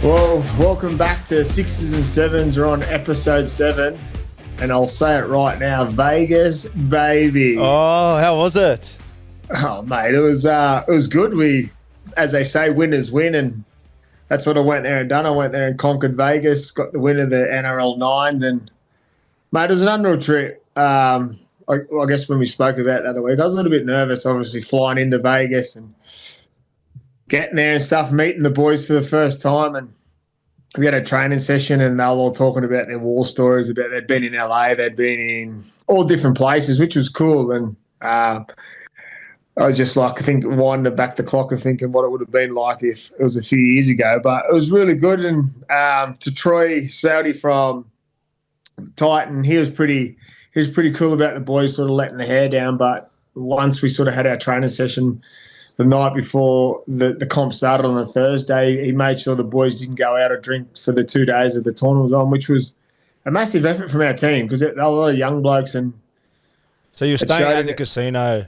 Well, welcome back to Sixes and Sevens. We're on episode 7, and I'll say it right now: Vegas, baby. Oh, how was it? Oh, mate, it was good. We, as they say, winners win, and that's what I went there and done. I went there and conquered Vegas, got the win of the NRL Nines, and mate, it was an unreal trip. I guess when we spoke about it the other week, I was a little bit nervous, obviously flying into Vegas and getting there and stuff, meeting the boys for the first time, and we had a training session, and they were all talking about their war stories, about they'd been in LA, they'd been in all different places, which was cool. And I was just like, I think, winding back the clock and thinking what it would have been like if it was a few years ago. But it was really good. And to Troy Saudi from Titan, he was pretty cool about the boys sort of letting the hair down. But once we sort of had our training session the night before the comp started on a Thursday, he made sure the boys didn't go out or drink for the 2 days of the tournament was on, which was a massive effort from our team because there were a lot of young blokes. And so you're staying at the casino?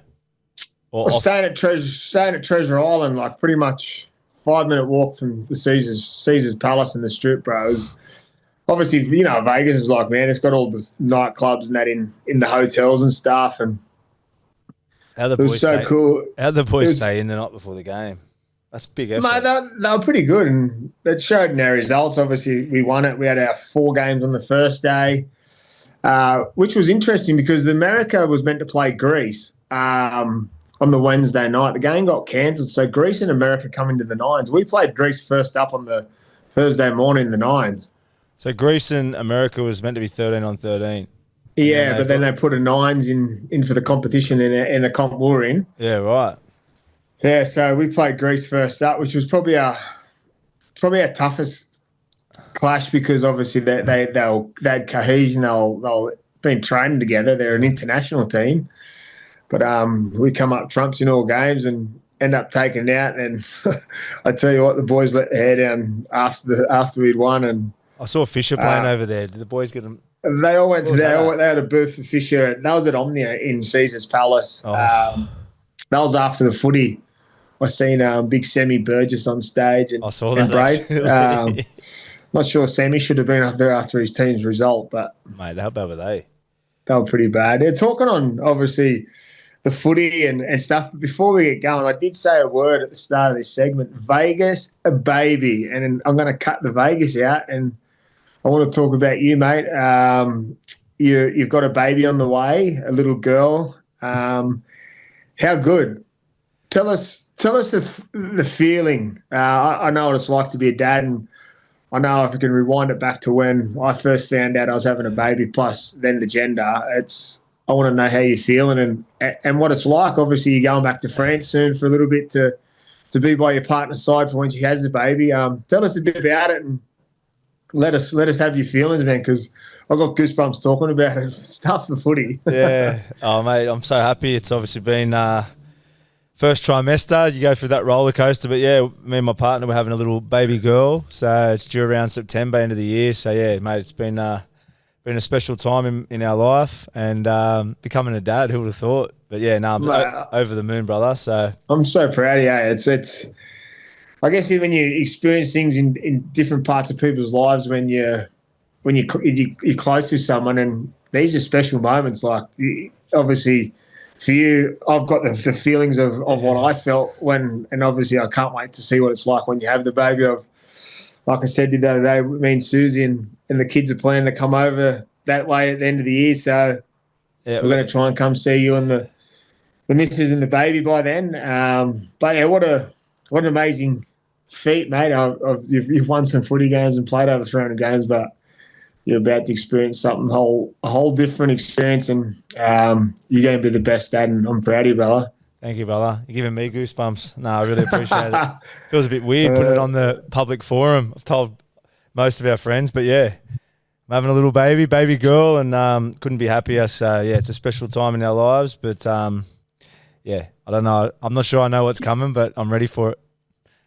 Or staying at Treasure Island, like pretty much 5-minute walk from the Caesar's Palace and the Strip, bro. It was, obviously, you know, Vegas is like, man, it's got all the nightclubs and that in the hotels and stuff, and How the it was so cool. How'd the boys stay in the night before the game? That's a big effort. Mate, they were pretty good, and it showed in our results. Obviously, we won it. We had our 4 games on the first day, which was interesting because America was meant to play Greece on the Wednesday night. The game got cancelled, so Greece and America come into the Nines. We played Greece first up on the Thursday morning, the Nines. So Greece and America was meant to be 13-13. Yeah, but then they put a Nines in for the competition in a comp we're in. Yeah, right. Yeah, so we played Greece first up, which was probably our toughest clash because obviously they had cohesion. They'll been training together. They're an international team, but we come up trumps in all games and end up taking it out. And I tell you what, the boys let their hair down after we'd won. And I saw Fisher playing over there. Did the boys get them? They all went they had a booth for Fisher. That was at Omnia in Caesar's Palace. Oh. That was after the footy. I seen big Sammy Burgess on stage and I saw that. Braith. Not sure Sammy should have been up there after his team's result, but mate, how bad were they? They were pretty bad. They're talking on obviously the footy and stuff. But before we get going, I did say a word at the start of this segment: Vegas, a baby, and I'm going to cut the Vegas out and I want to talk about you, mate. You've got a baby on the way, a little girl. How good? Tell us the feeling. I know what it's like to be a dad, and I know if I can rewind it back to when I first found out I was having a baby, plus then the gender. I want to know how you're feeling and what it's like. Obviously, you're going back to France soon for a little bit to be by your partner's side for when she has the baby. Tell us a bit about it and let us have your feelings, man, because I got goosebumps talking about it. Stuff the footy. Yeah. Oh, mate, I'm so happy. It's obviously been first trimester. You go through that roller coaster, but yeah, me and my partner were having a little baby girl, so it's due around September, end of the year. So yeah, mate, it's been a special time in our life, and becoming a dad. Who would have thought? But yeah, no, I'm over the moon, brother. So I'm so proud of you. It's. I guess when you experience things in different parts of people's lives, when you're close with someone, and these are special moments. Like obviously for you, I've got the feelings of what I felt when, and obviously I can't wait to see what it's like when you have the baby. Like I said the other day, me and Susie and the kids are planning to come over that way at the end of the year. So yeah, we're going to try and come see you and the missus and the baby by then. But yeah, what an amazing feat, mate. You've won some footy games and played over 300 games, but you're about to experience something a whole different experience, and you're going to be the best dad, and I'm proud of you, brother. Thank you, brother. You're giving me goosebumps. No, I really appreciate it. Feels a bit weird putting it on the public forum. I've told most of our friends, but yeah, I'm having a little baby girl, and couldn't be happier. So yeah, it's a special time in our lives, but yeah, I don't know. I'm not sure I know what's coming, but I'm ready for it.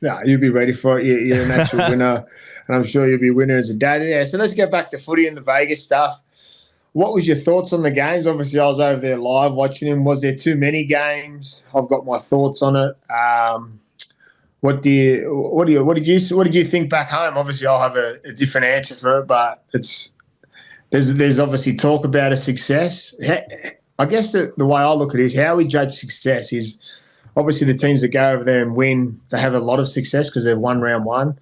No, you'll be ready for it. You're a natural winner, and I'm sure you'll be a winner as a dad. Yeah, so let's get back to footy and the Vegas stuff. What was your thoughts on the games? Obviously, I was over there live watching him. Was there too many games? I've got my thoughts on it. What did you think back home? Obviously, I'll have a different answer for it, but there's obviously talk about a success. I guess the way I look at it is how we judge success is obviously the teams that go over there and win, they have a lot of success because they've won round one.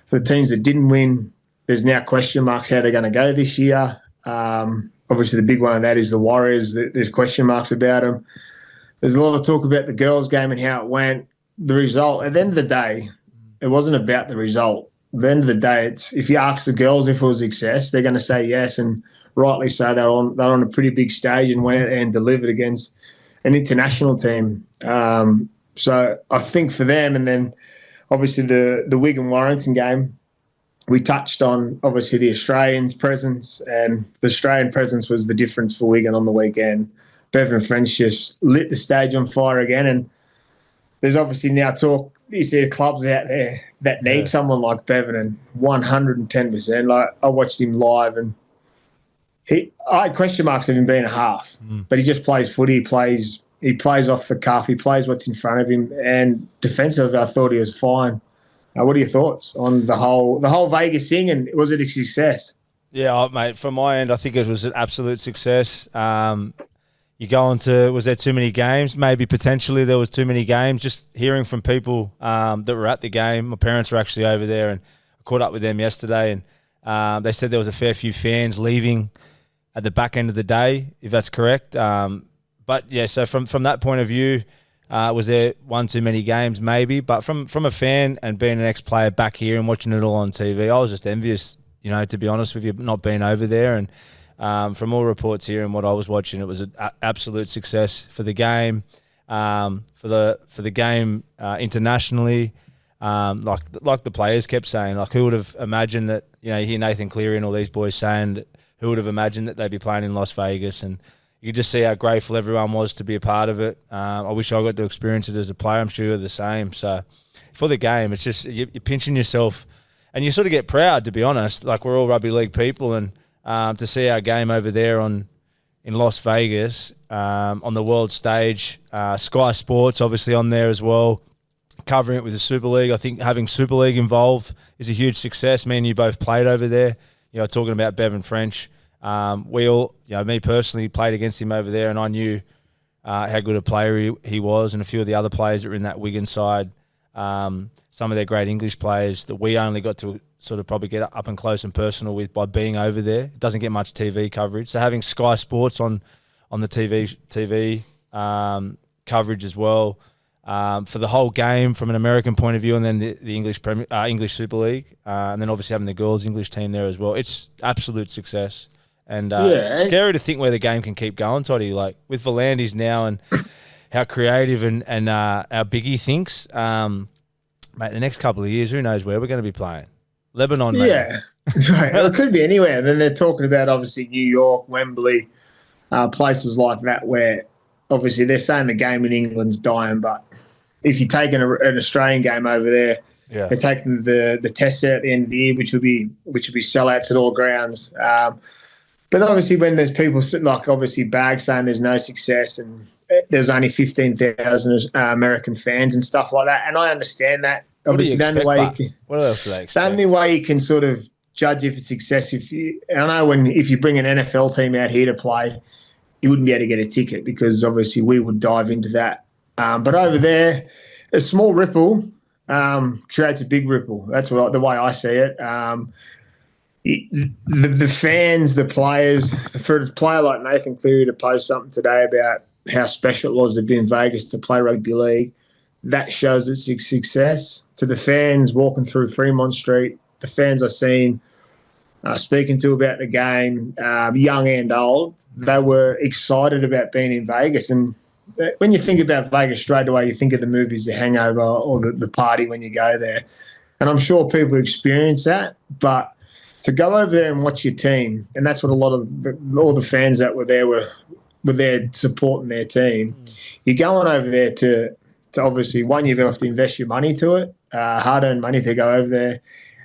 For the teams that didn't win, there's now question marks how they're going to go this year. Obviously, the big one of that is the Warriors. There's question marks about them. There's a lot of talk about the girls' game and how it went. The result, at the end of the day, it wasn't about the result. At the end of the day, it's if you ask the girls if it was success, they're going to say yes, and rightly so. They're on a pretty big stage and went out and delivered against an international team. So I think for them, and then obviously the Wigan Warrington game, we touched on obviously the Australians' presence, and the Australian presence was the difference for Wigan on the weekend. Bevan French just lit the stage on fire again, and there's obviously now talk. You see clubs out there that need someone like Bevan, and 110%. Like I watched him live, and I had question marks of him being a half, but he just plays footy. He plays off the cuff. He plays what's in front of him, and defensive, I thought he was fine. What are your thoughts on the whole Vegas thing, and was it a success? Yeah, mate. From my end, I think it was an absolute success. You go into, was there too many games? Maybe potentially there was too many games. Just hearing from people that were at the game, my parents were actually over there, and I caught up with them yesterday, and they said there was a fair few fans leaving at the back end of the day, if that's correct. But yeah, so from that point of view, was there one too many games? Maybe. But from a fan and being an ex-player back here and watching it all on TV, I was just envious, to be honest with you, not being over there. And from all reports here and what I was watching, it was an absolute success for the game, for the game internationally. Like the players kept saying, like who would have imagined that? You hear Nathan Cleary and all these boys saying that who would have imagined that they'd be playing in Las Vegas, and you could just see how grateful everyone was to be a part of it. I wish I got to experience it as a player. I'm sure you're the same. So for the game, it's just you're pinching yourself, and you sort of get proud, to be honest. Like we're all rugby league people, and to see our game over there in Las Vegas on the world stage, Sky Sports obviously on there as well, covering it with the Super League. I think having Super League involved is a huge success. Me and you both played over there. Talking about Bevan French. We all, me personally, played against him over there, and I knew how good a player he was, and a few of the other players that were in that Wigan side, some of their great English players that we only got to sort of probably get up and close and personal with by being over there. It doesn't get much TV coverage. So having Sky Sports on the TV coverage as well, for the whole game from an American point of view, and then the English Super League, and then obviously having the girls' English team there as well. It's absolute success. And it's scary to think where the game can keep going, Toddy. Like with Volandis now and how creative and how big he thinks, mate, the next couple of years, who knows where we're going to be playing. Lebanon, mate. Yeah. It could be anywhere. And then they're talking about, obviously, New York, Wembley, places like that where, obviously, they're saying the game in England's dying, but if you're taking an Australian game over there, they're taking the test there at the end of the year, which would be sellouts at all grounds. But obviously, when there's people like obviously Bag saying there's no success and there's only 15,000 American fans and stuff like that, and I understand that. Obviously, what else do they expect? The only way you can sort of judge if it's success, I know if you bring an NFL team out here to play, you wouldn't be able to get a ticket because obviously we would dive into that. But over there, a small ripple creates a big ripple. That's the way I see it. The fans, the players, for a player like Nathan Cleary to post something today about how special it was to be in Vegas to play rugby league, that shows it's a success. To the fans walking through Fremont Street, the fans I've seen speaking to about the game, young and old, they were excited about being in Vegas. And when you think about Vegas straight away, you think of the movies The Hangover or the party when you go there. And I'm sure people experience that, but to go over there and watch your team, and that's what all the fans that were there supporting their team. You're going over there to obviously, one, you have to invest your money to it, hard-earned money to go over there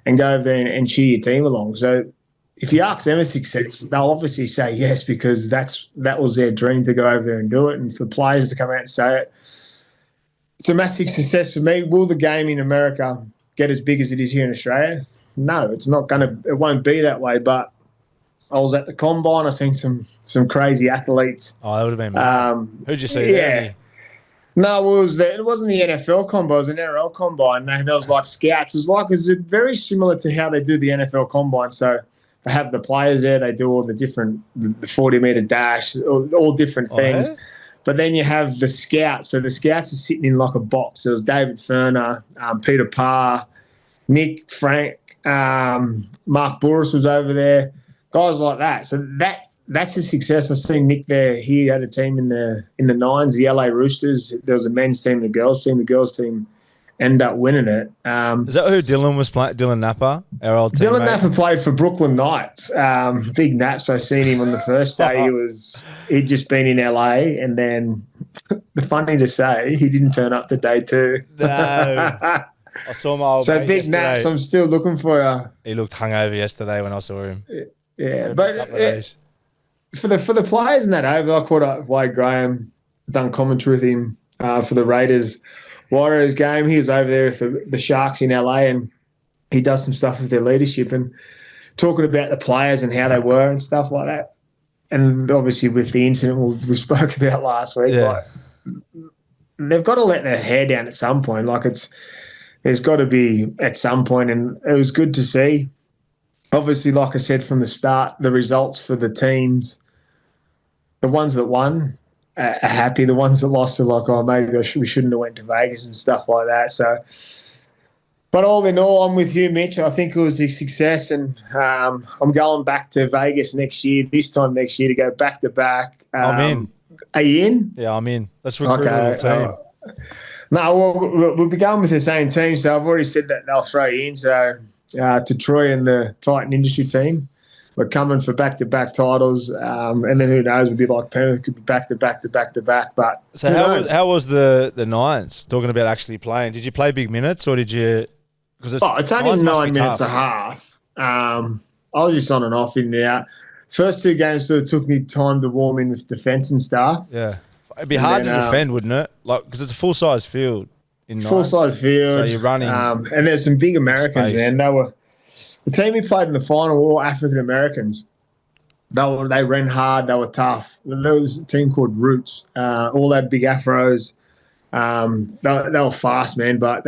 and cheer your team along. So if you ask them a success, they'll obviously say yes because that was their dream to go over there and do it. And for players to come out and say it, it's a massive success for me. Will the game in America get as big as it is here in Australia? No, it's not going to. It won't be that way. But I was at the combine. I seen some crazy athletes. Oh, that would have been mad. Who'd you see there? No, it wasn't the NFL combine. It was an NRL combine. There was like scouts. It was very similar to how they do the NFL combine. So they have the players there. They do all the 40-meter dash, all different things. Yeah? But then you have the scouts. So the scouts are sitting in like a box. There was David Ferner, Peter Parr, Nick, Frank, Mark Burris was over there, guys like that. So that's a success. I seen Nick there. He had a team in the nines, the LA Roosters. There was a men's team, the girls team. The girls team ended up winning it. Is that who Dylan was playing? Dylan Napper, our old teammate? Dylan Napper played for Brooklyn Knights. Big Naps. I seen him on the first day. He'd just been in LA, and then funny to say, he didn't turn up to day two. No. I saw my old mate Big yesterday. Naps, I'm still looking for you. He looked hungover yesterday when I saw him. Yeah, but for the players in that over, I caught up with Wade Graham, done commentary with him for the Raiders Warriors game. He was over there with the Sharks in LA, and he does some stuff with their leadership and talking about the players and how they were and stuff like that. And obviously with the incident we spoke about last week, like, they've got to let their hair down at some point. Like there's got to be at some point, and it was good to see. Obviously, like I said from the start, the results for the teams, the ones that won are happy. The ones that lost are like, oh, maybe we shouldn't have went to Vegas and stuff like that. So, but all in all, I'm with you, Mitch. I think it was a success, and I'm going back to Vegas this time next year to go back to back. I'm in. Are you in? Yeah, I'm in. Let's recruit a little team. No, we'll be going with the same team, so I've already said that they'll throw you in. So to Troy and the Titan industry team, we're coming for back-to-back titles, and then who knows? We'll be like Penrith, could be back-to-back. But so how was the Nines? Talking about actually playing, did you play big minutes or did you? Because it's only 9 minutes a half. I was just on and off, in and out. First two games sort of took me time to warm in with defence and stuff. Yeah. It'd be hard to defend, wouldn't it? Like, because it's a full-size field. Full-size field. So you're running. And there's some big Americans, man. The team we played in the final were all African-Americans. They ran hard. They were tough. There was a team called Roots. All had big afros. They were fast, man, but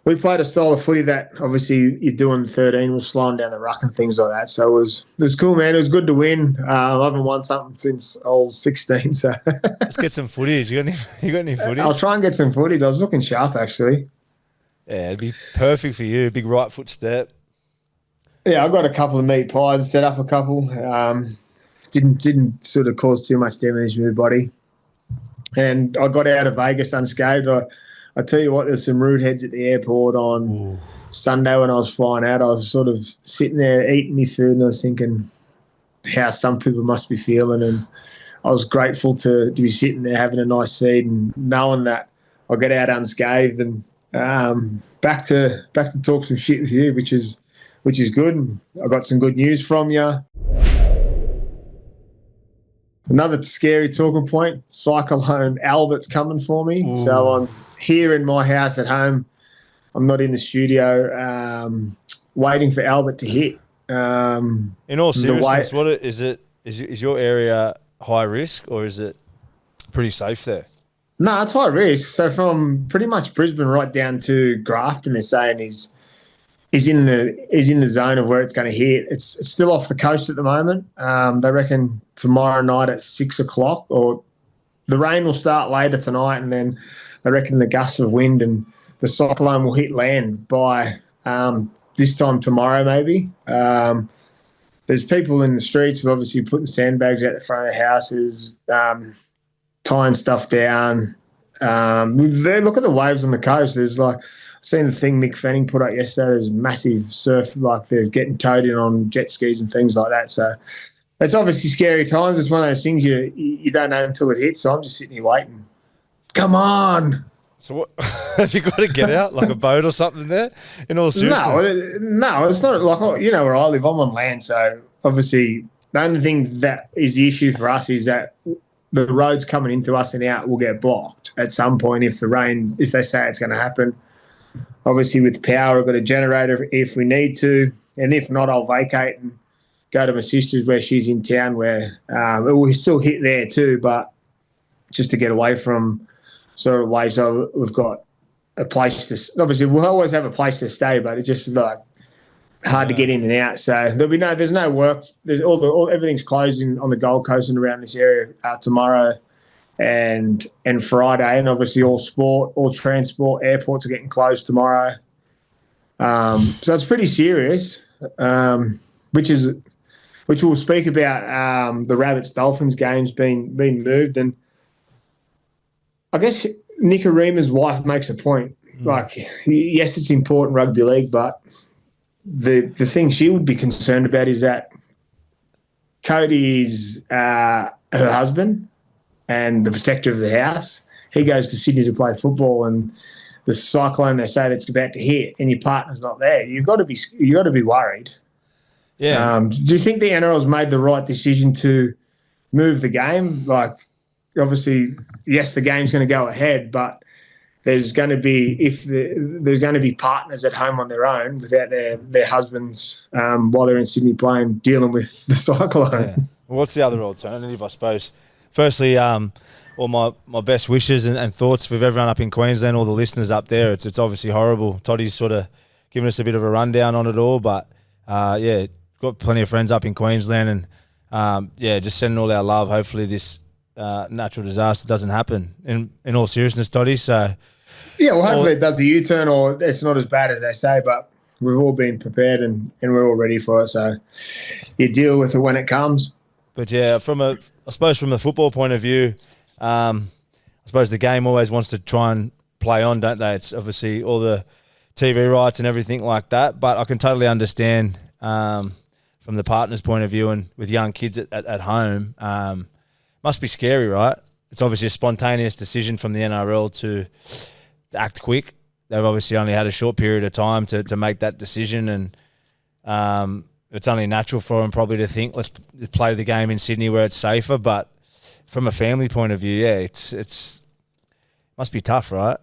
we played a style of footy that obviously you're doing 13, was slowing down the ruck and things like that. So it was cool, man. It was good to win. I haven't won something since I was 16. So let's get some footage. You got any footage? I'll try and get some footage. I was looking sharp, actually. Yeah, it'd be perfect for you. Big right foot step. Yeah, I got a couple of meat pies, set up a couple. Didn't sort of cause too much damage to my body. And I got out of Vegas unscathed. I tell you what, there's some rude heads at the airport on Sunday when I was flying out. I was sort of sitting there eating my food, and I was thinking how some people must be feeling. And I was grateful to be sitting there having a nice feed and knowing that I'll get out unscathed and back to talk some shit with you, which is good. And I got some good news from you. Another scary talking point, Cyclone Alfred's coming for me. Ooh. So I'm here in my house at home. I'm not in the studio waiting for Albert to hit. In all seriousness, what is it? Is your area high risk or is it pretty safe there? No, it's high risk. So from pretty much Brisbane right down to Grafton, they're saying is in the zone of where it's going to hit. It's still off the coast at the moment. They reckon tomorrow night at 6 o'clock, or the rain will start later tonight, and then they reckon the gusts of wind and the cyclone will hit land by this time tomorrow maybe. There's people in the streets who obviously putting sandbags out the front of their houses, tying stuff down. Look at the waves on the coast. There's like, I've seen the thing Mick Fanning put up yesterday. There's massive surf, like they're getting towed in on jet skis and things like that. So it's obviously scary times. It's one of those things you don't know until it hits. So I'm just sitting here waiting. Come on. So what have you got to get out, like a boat or something there? In all seriousness, no, it's not like, you know, where I live. I'm on land, so obviously the only thing that is the issue for us is that the roads coming into us and out will get blocked at some point if they say it's going to happen. Obviously, with power, I've got a generator if we need to, and if not, I'll vacate and go to my sister's where she's in town, where it will still hit there too, but just to get away from sort of way. So we've got a place to. Obviously, we'll always have a place to stay, but it's just like hard to get in and out. So there's no work. Everything's closing on the Gold Coast and around this area tomorrow and Friday, and obviously all sport, all transport, airports are getting closed tomorrow. So it's pretty serious, which we'll speak about the Rabbits-Dolphins games being moved. And I guess Nick Arima's wife makes a point. Like, yes, it's important rugby league, but the thing she would be concerned about is that Cody is her husband and the protector of the house. He goes to Sydney to play football, and the cyclone they say that's about to hit, and your partner's not there. You've got to be worried. Yeah. Do you think the NRL's made the right decision to move the game? Like, obviously, yes, the game's going to go ahead, but there's going to be partners at home on their own without their husbands while they're in Sydney playing, dealing with the cyclone. Yeah. Well, what's the other alternative, I suppose? Firstly, all my best wishes and thoughts with everyone up in Queensland, all the listeners up there. It's obviously horrible. Toddy's sort of given us a bit of a rundown on it all, but got plenty of friends up in Queensland, and just sending all our love. Hopefully this natural disaster doesn't happen. In all seriousness, Toddy. So hopefully it does the U-turn, or it's not as bad as they say. But we've all been prepared and we're all ready for it. So you deal with it when it comes. But yeah, from the football point of view, I suppose the game always wants to try and play on, don't they? It's obviously all the TV rights and everything like that. But I can totally understand from the partner's point of view, and with young kids at home, must be scary, right? It's obviously a spontaneous decision from the NRL to act quick. They've obviously only had a short period of time to make that decision, and it's only natural for them probably to think, let's play the game in Sydney where it's safer. But from a family point of view, it's must be tough, right?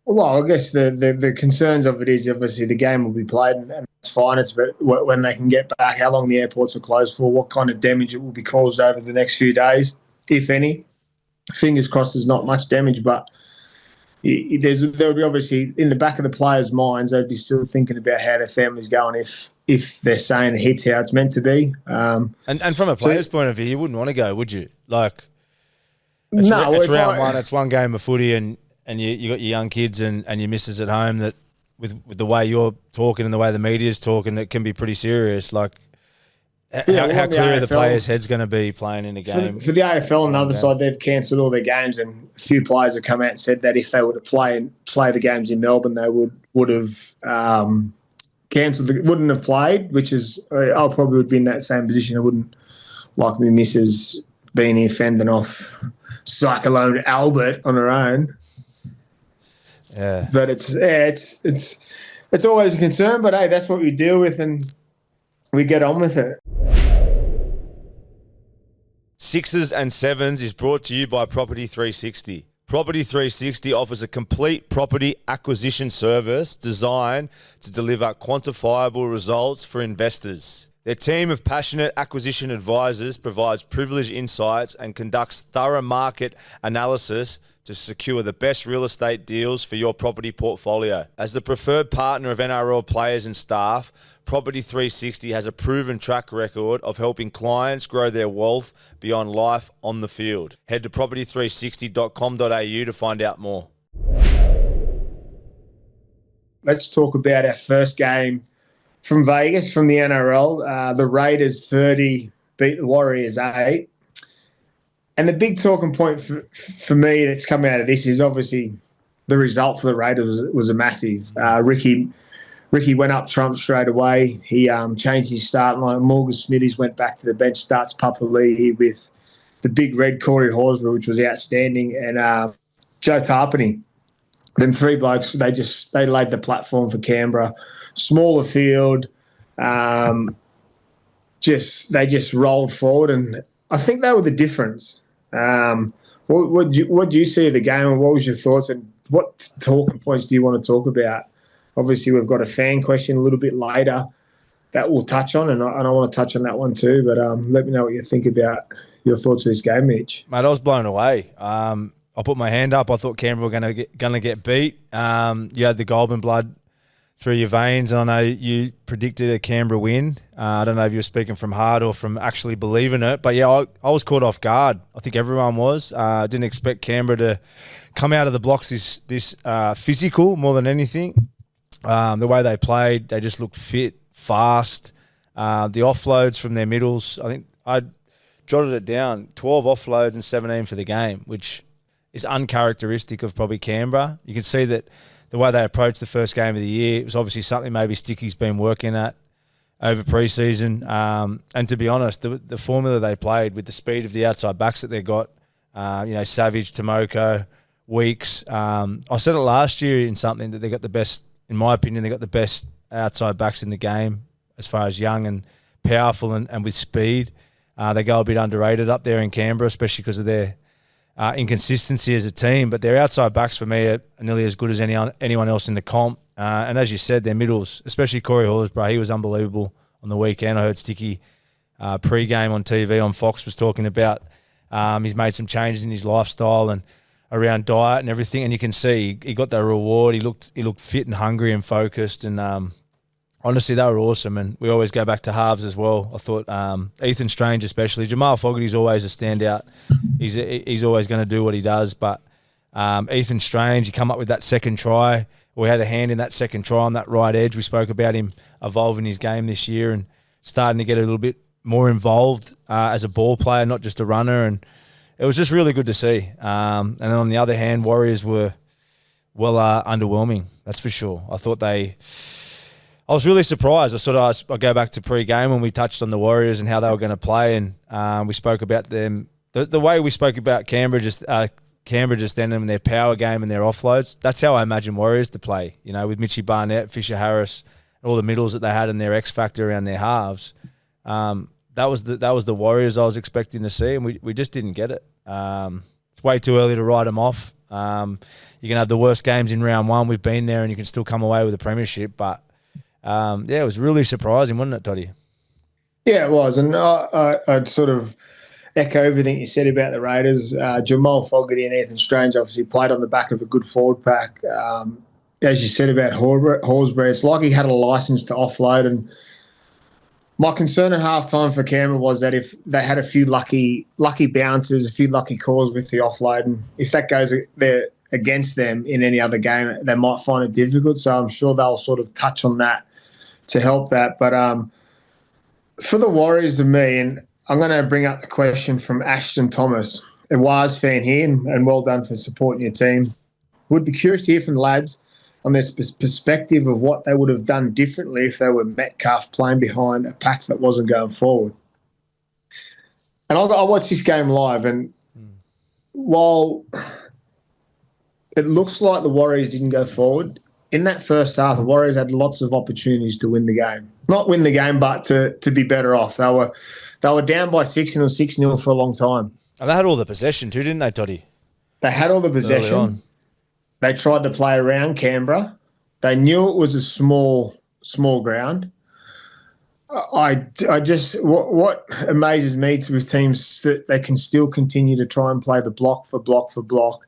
Well, I guess the concerns of it is obviously the game will be played and it's fine. It's about when they can get back, how long the airports are closed for, what kind of damage it will be caused over the next few days, if any. Fingers crossed there's not much damage, but there'll be obviously in the back of the players' minds, they'd be still thinking about how their family's going if they're saying it hits how it's meant to be. And from a player's point of view, you wouldn't want to go, would you? Like, it's round one, it's one game of footy, and you got your young kids and your missus at home that with the way you're talking and the way the media's talking, it can be pretty serious. Like, how clear are the players' heads going to be playing in a game? For the AFL on the other side, they've cancelled all their games, and a few players have come out and said that if they were to play the games in Melbourne, they would have cancelled. Wouldn't have played, which is I probably would be in that same position. I wouldn't like my missus being here fending off Cyclone Alfred on her own. Yeah, but it's always a concern. But hey, that's what we deal with, and we get on with it. Sixes and Sevens is brought to you by Property 360. Property 360 offers a complete property acquisition service designed to deliver quantifiable results for investors. Their team of passionate acquisition advisors provides privileged insights and conducts thorough market analysis to secure the best real estate deals for your property portfolio. As the preferred partner of NRL players and staff, Property 360 has a proven track record of helping clients grow their wealth beyond life on the field. Head to property360.com.au to find out more. Let's talk about our first game from Vegas, from the NRL. The Raiders 30 beat the Warriors 8. And the big talking point for me that's come out of this is obviously the result for the Raiders was a massive. Ricky went up trump straight away. He changed his start line. Morgan Smithies went back to the bench, starts Papa Lee with the big red Corey Horsburgh, which was outstanding, and Joe Tarpany. Them three blokes, they laid the platform for Canberra. Smaller field, they just rolled forward, and I think they were the difference. What do you see of the game, and what was your thoughts, and what talking points do you want to talk about? Obviously, we've got a fan question a little bit later that we'll touch on, and I want to touch on that one too. But let me know what you think about your thoughts of this game, Mitch. Mate, I was blown away. I put my hand up. I thought Canberra were going to get beat. You had the Goulburn blood through your veins, and I know you predicted a Canberra win. I don't know if you were speaking from heart or from actually believing it, but yeah, I was caught off guard. I think everyone was. I didn't expect Canberra to come out of the blocks this physical more than anything. The way they played, they just looked fit, fast. The offloads from their middles, I think I jotted it down, 12 offloads and 17 for the game, which is uncharacteristic of probably Canberra. You can see that the way they approached the first game of the year, it was obviously something maybe Sticky's been working at over pre-season. And to be honest, the formula they played with the speed of the outside backs that they got, Savage, Tomoko, Weeks. I said it last year in something that they got the best, in my opinion, they got the best outside backs in the game as far as young and powerful and with speed. They go a bit underrated up there in Canberra, especially because of their inconsistency as a team, but their outside backs for me are nearly as good as anyone else in the comp. And as you said, their middles, especially Corey Horsburgh, he was unbelievable on the weekend. I heard Sticky pre-game on TV on Fox was talking about he's made some changes in his lifestyle and around diet and everything, and you can see he got that reward. He looked fit and hungry and focused, and honestly, they were awesome. And we always go back to halves as well. I thought Ethan Strange especially. Jamal Fogarty's always a standout. He's always going to do what he does. But Ethan Strange, he come up with that second try. We had a hand in that second try on that right edge. We spoke about him evolving his game this year and starting to get a little bit more involved as a ball player, not just a runner. And it was just really good to see. And then on the other hand, Warriors were underwhelming, that's for sure. I was really surprised. I go back to pre-game when we touched on the Warriors and how they were going to play, and we spoke about them. The way we spoke about Canberra just then and their power game and their offloads, that's how I imagine Warriors to play, with Mitchie Barnett, Fisher Harris, all the middles that they had and their X factor around their halves. That was the Warriors I was expecting to see, and we just didn't get it. It's way too early to write them off. You can have the worst games in round one. We've been there, and you can still come away with a premiership, but it was really surprising, wasn't it, Toddy? Yeah, it was. And I'd sort of echo everything you said about the Raiders. Jamal Fogarty and Ethan Strange obviously played on the back of a good forward pack. As you said about Horsburgh, it's like he had a license to offload. And my concern at halftime for Canberra was that if they had a few lucky bounces, a few lucky calls with the offload, and if that goes there against them in any other game, they might find it difficult. So I'm sure they'll sort of touch on that to help that. But for the Warriors and me, and I'm going to bring up the question from Ashton Thomas, a Waz fan here, and well done for supporting your team. Would be curious to hear from the lads on their perspective of what they would have done differently if they were Metcalf playing behind a pack that wasn't going forward. And I watched this game live, and while it looks like the Warriors didn't go forward, in that first half, the Warriors had lots of opportunities to win the game. Not win the game, but to be better off. They were down by 6-0, 6-0 for a long time. And they had all the possession too, didn't they, Toddy? They had all the possession. They tried to play around Canberra. They knew it was a small ground. What amazes me with teams that they can still continue to try and play the block for block for block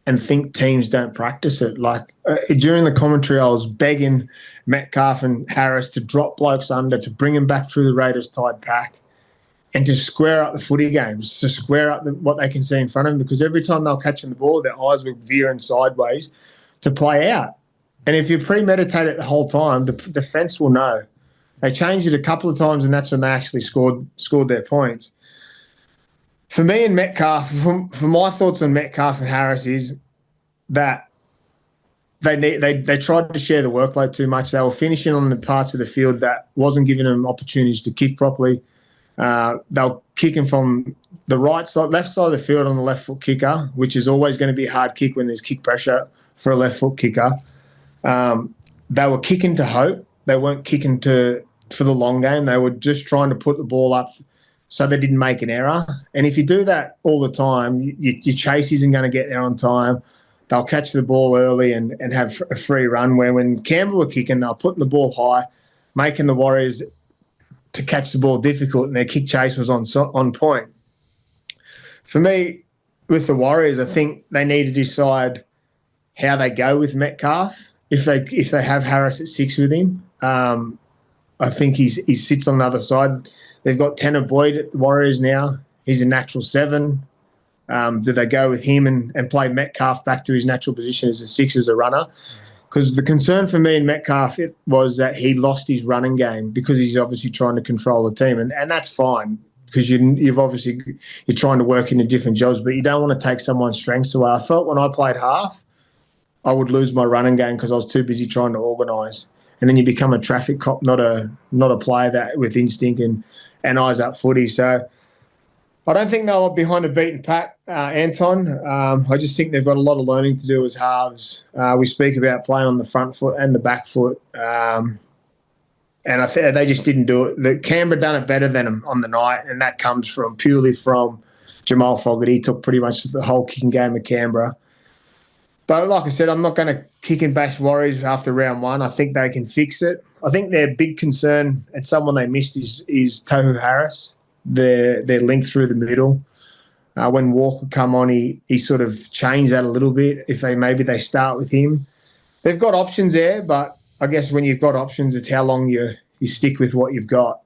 and think teams don't practice it. Like during the commentary, I was begging Metcalf and Harris to drop blokes under, to bring them back through the Raiders tied pack and to square up the footy games, to square up what they can see in front of them, because every time they were catching the ball, their eyes were veering sideways to play out. And if you premeditate it the whole time, the defence will know. They changed it a couple of times, and that's when they actually scored their points. For me and Metcalf, for my thoughts on Metcalf and Harris is that they tried to share the workload too much. They were finishing on the parts of the field that wasn't giving them opportunities to kick properly. They were kicking from the left side of the field on the left foot kicker, which is always going to be a hard kick when there's kick pressure for a left foot kicker. They were kicking to hope. They weren't kicking for the long game. They were just trying to put the ball up so they didn't make an error. And if you do that all the time, your chase isn't going to get there on time. They'll catch the ball early and have a free run, where when Canberra were kicking, they're putting the ball high, making the Warriors to catch the ball difficult, and their kick chase was on point. For me, with the Warriors, I think they need to decide how they go with Metcalf. If they have Harris at 6 with him, I think he sits on the other side. They've got Tanner Boyd at the Warriors now. He's a natural 7. Do they go with him and play Metcalf back to his natural position as a 6 as a runner? Because the concern for me in Metcalf was that he lost his running game because he's obviously trying to control the team, and that's fine because you're trying to work into different jobs, but you don't want to take someone's strengths away. I felt when I played half, I would lose my running game because I was too busy trying to organise, and then you become a traffic cop, not a player that with instinct and eyes up footy. So I don't think they were behind a beaten pack, Anton. I just think they've got a lot of learning to do as halves. We speak about playing on the front foot and the back foot, and I think they just didn't do it. The Canberra done it better than them on the night, and that comes purely from Jamal Fogarty. He took pretty much the whole kicking game of Canberra. But like I said, I'm not going to kick and bash Warriors after round 1. I think they can fix it. I think their big concern, and someone they missed, is Tohu Harris. Their link through the middle. When Walker come on, he sort of changed that a little bit. If they start with him, they've got options there. But I guess when you've got options, it's how long you stick with what you've got.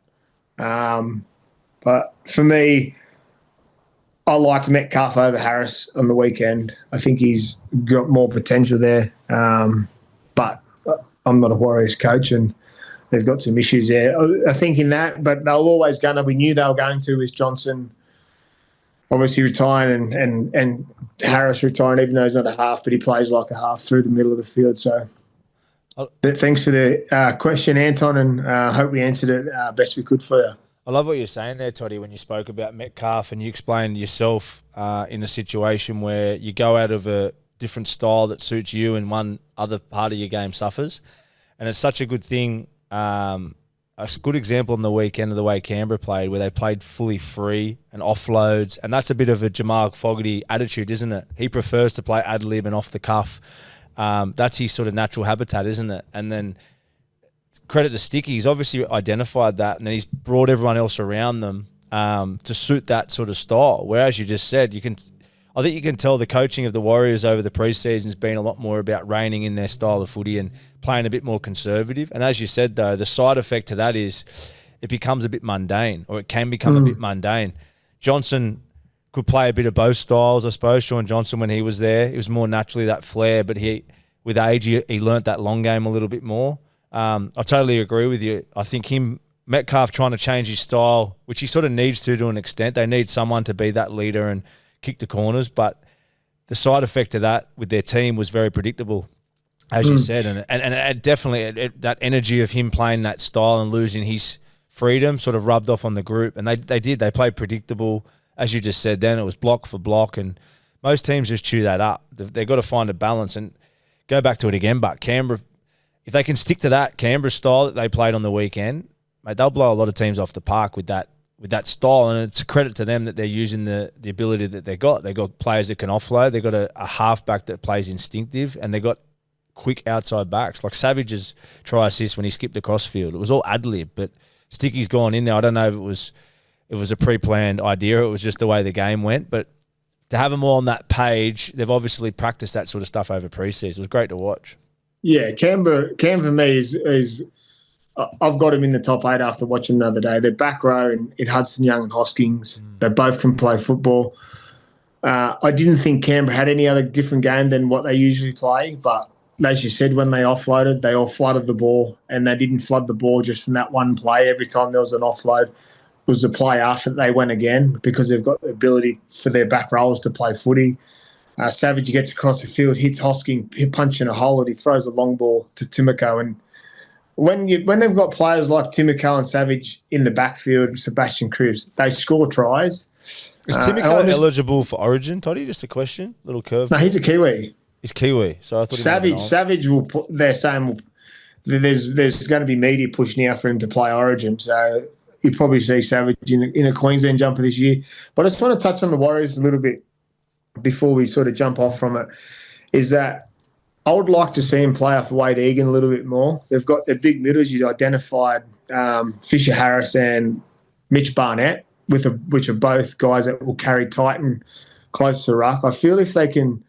But for me, I liked Metcalf over Harris on the weekend. I think he's got more potential there. But I'm not a Warriors coach, and they've got some issues there. I think in that, but they're always going to. We knew they were going to with Johnson obviously retiring and Harris retiring, even though he's not a half, but he plays like a half through the middle of the field. So thanks for the question, Anton, and I hope we answered it best we could for you. I love what you're saying there, Toddy, when you spoke about Metcalf and you explained yourself in a situation where you go out of a different style that suits you and one other part of your game suffers. And it's such a good thing. A good example on the weekend of the way Canberra played, where they played fully free and offloads, and that's a bit of a Jamal Fogarty attitude, isn't it? He prefers to play ad lib and off the cuff. That's his sort of natural habitat, isn't it? And then credit to Sticky, he's obviously identified that, and then he's brought everyone else around them to suit that sort of style. Whereas you just said, I think you can tell the coaching of the Warriors over the preseason has been a lot more about reining in their style of footy and playing a bit more conservative. And as you said, though, the side effect to that is it becomes a bit mundane, or it can become a bit mundane. Johnson could play a bit of both styles, I suppose. Sean Johnson, when he was there, it was more naturally that flair, but with age, he learnt that long game a little bit more. I totally agree with you. I think Metcalf trying to change his style, which he sort of needs to an extent. They need someone to be that leader and kick the corners, but the side effect of that with their team was very predictable, as you said, and it definitely that energy of him playing that style and losing his freedom sort of rubbed off on the group, and they played predictable, as you just said. Then it was block for block, and most teams just chew that up. They've got to find a balance and go back to it again. But Canberra, if they can stick to that Canberra style that they played on the weekend, mate, they'll blow a lot of teams off the park with that style, and it's a credit to them that they're using the ability that they got. They got players that can offload. They got a halfback that plays instinctive, and they got quick outside backs like Savage's try assist when he skipped across field. It was all ad lib, but Sticky's gone in there. I don't know if it was a pre-planned idea. It was just the way the game went, but to have them all on that page, they've obviously practiced that sort of stuff over pre-season. It was great to watch. Yeah, Canberra for me is I've got him in the top 8 after watching the other day. They're back row in Hudson Young and Hoskins. They both can play football. I didn't think Canberra had any other different game than what they usually play, but as you said, when they offloaded, they all flooded the ball, and they didn't flood the ball just from that one play. Every time there was an offload, was the play after they went again, because they've got the ability for their back rowers to play footy. Savage gets across the field, hits Hosking, punching a hole, and he throws a long ball to Timoko. And when they've got players like Timoko and Savage in the backfield, Sebastian Cripps, they score tries. Is Timoko eligible for Origin, Toddy? Just a question, little curve. No, he's a Kiwi. He's Kiwi, so I thought Savage will put. They're saying there's going to be media push now for him to play Origin. So you probably see Savage in a Queensland jumper this year. But I just want to touch on the Warriors a little bit before we sort of jump off from it, is that I would like to see him play off Wade Egan a little bit more. They've got their big middles. You identified Fisher Harris and Mitch Barnett, which are both guys that will carry Titan close to ruck. I feel if they can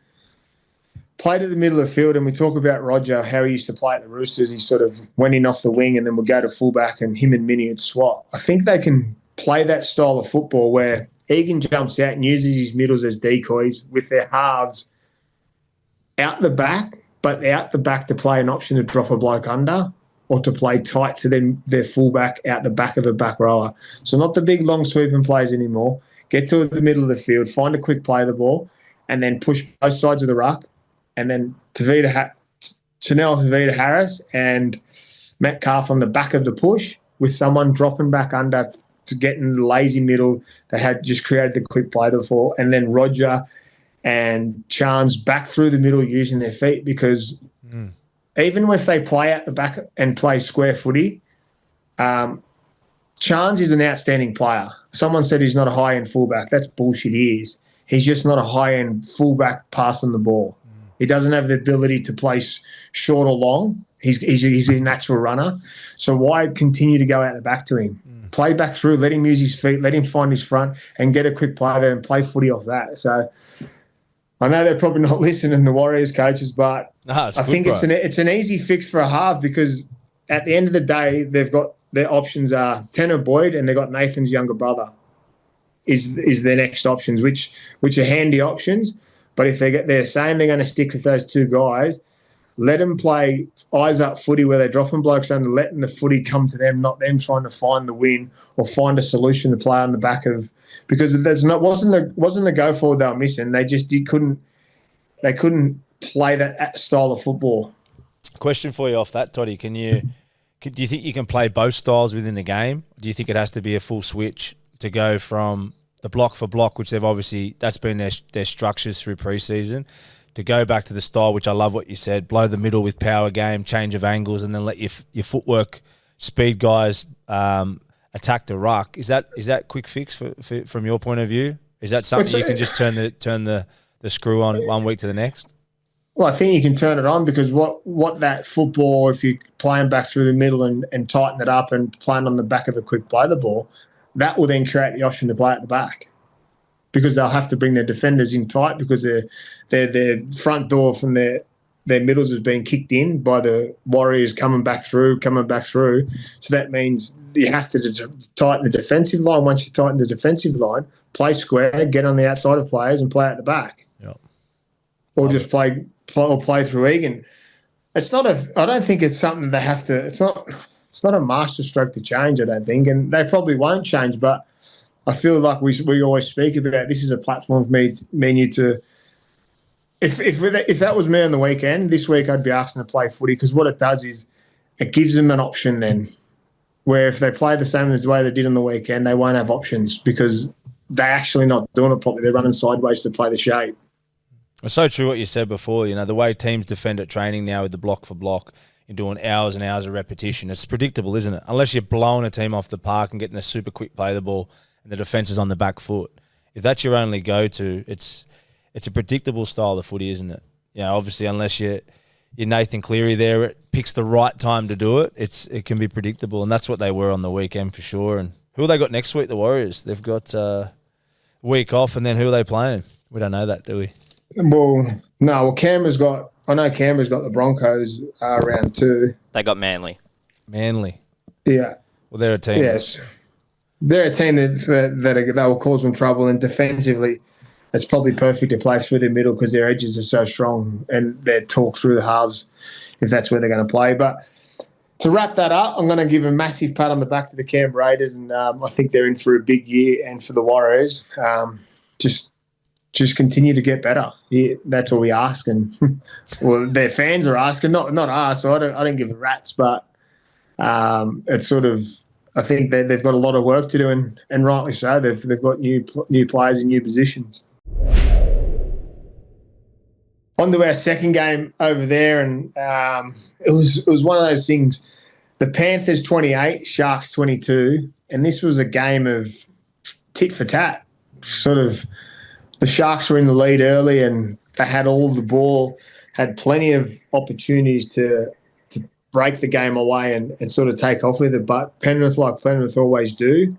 play to the middle of the field, and we talk about Roger, how he used to play at the Roosters, he sort of went in off the wing and then would go to fullback and him and Minnie would swap. I think they can play that style of football where Egan jumps out and uses his middles as decoys with their halves out the back, but out the back to play an option to drop a bloke under or to play tight to their fullback out the back of a back rower. So not the big long sweeping plays anymore. Get to the middle of the field, find a quick play of the ball, and then push both sides of the ruck. And then Chanel Tavita Harris and Metcalf on the back of the push with someone dropping back under to get in the lazy middle that had just created the quick play before. And then Roger and Chance back through the middle using their feet, because even if they play at the back and play square footy, Chance is an outstanding player. Someone said he's not a high-end fullback. That's bullshit. He is. He's just not a high-end fullback passing the ball. He doesn't have the ability to play short or long. He's a natural runner. So why continue to go out the back to him? Play back through, let him use his feet, let him find his front and get a quick play there and play footy off that. So I know they're probably not listening, the Warriors coaches, but I think it's an easy fix for a half, because at the end of the day, they've got their options are Tanner Boyd and they've got Nathan's younger brother is their next options, which are handy options. But if they're saying they're going to stick with those two guys, let them play eyes up footy where they're dropping blokes under, letting the footy come to them, not them trying to find the win or find a solution to play on the back of, because wasn't the go forward they were missing. They just couldn't play that style of football. Question for you off that, Toddy. Do you think you can play both styles within the game? Do you think it has to be a full switch to go from the block for block, which they've obviously, that's been their structures through preseason, to go back to the style, which I love what you said, blow the middle with power game, change of angles, and then let your footwork, speed guys attack the ruck? Is that quick fix from your point of view? Is that something you can just turn the screw on 1 week to the next? Well, I think you can turn it on, because what that football, if you're playing back through the middle and tighten it up and playing on the back of a quick play the ball, that will then create the option to play at the back, because they'll have to bring their defenders in tight, because their front door from their middles is being kicked in by the Warriors coming back through. So that means you have to tighten the defensive line. Once you tighten the defensive line, play square, get on the outside of players and play at the back. Yep. Or just play through Egan. I don't think it's something they have to. It's not a master stroke to change, I don't think, and they probably won't change. But I feel like we always speak about, this is a platform for me and you to. If that was me on the weekend, this week I'd be asking to play footy, because what it does is it gives them an option then, where if they play the same as the way they did on the weekend, they won't have options, because they're actually not doing it properly. They're running sideways to play the shape. It's so true what you said before. The way teams defend at training now with the block for block, you're doing hours and hours of repetition. It's predictable, isn't it? Unless you're blowing a team off the park and getting a super quick play the ball and the defence is on the back foot. If that's your only go-to, it's a predictable style of footy, isn't it? Obviously, unless you're Nathan Cleary there, it picks the right time to do it. It can be predictable, and that's what they were on the weekend for sure. And who have they got next week? The Warriors. They've got a week off, and then who are they playing? We don't know that, do we? Well, no. Well, Canberra's got the Broncos round 2. They got Manly. Yeah. Well, they're a team. Yes. They're a team that will cause them trouble, and defensively, it's probably perfect to play through the middle, because their edges are so strong and they're talk through the halves if that's where they're going to play. But to wrap that up, I'm going to give a massive pat on the back to the Canberra Raiders, and I think they're in for a big year. And for the Warriors, just continue to get better. Yeah, that's all we ask, and well, their fans are asking, not us. So I don't give a rat's, but it's sort of, I think they've got a lot of work to do, and rightly so. They've got new players in new positions. On to our second game over there, and it was one of those things. the Panthers 28, Sharks 22, and this was a game of tit for tat. Sort of the Sharks were in the lead early and they had all the ball, had plenty of opportunities to break the game away and sort of take off with it. But Penrith, like Penrith always do,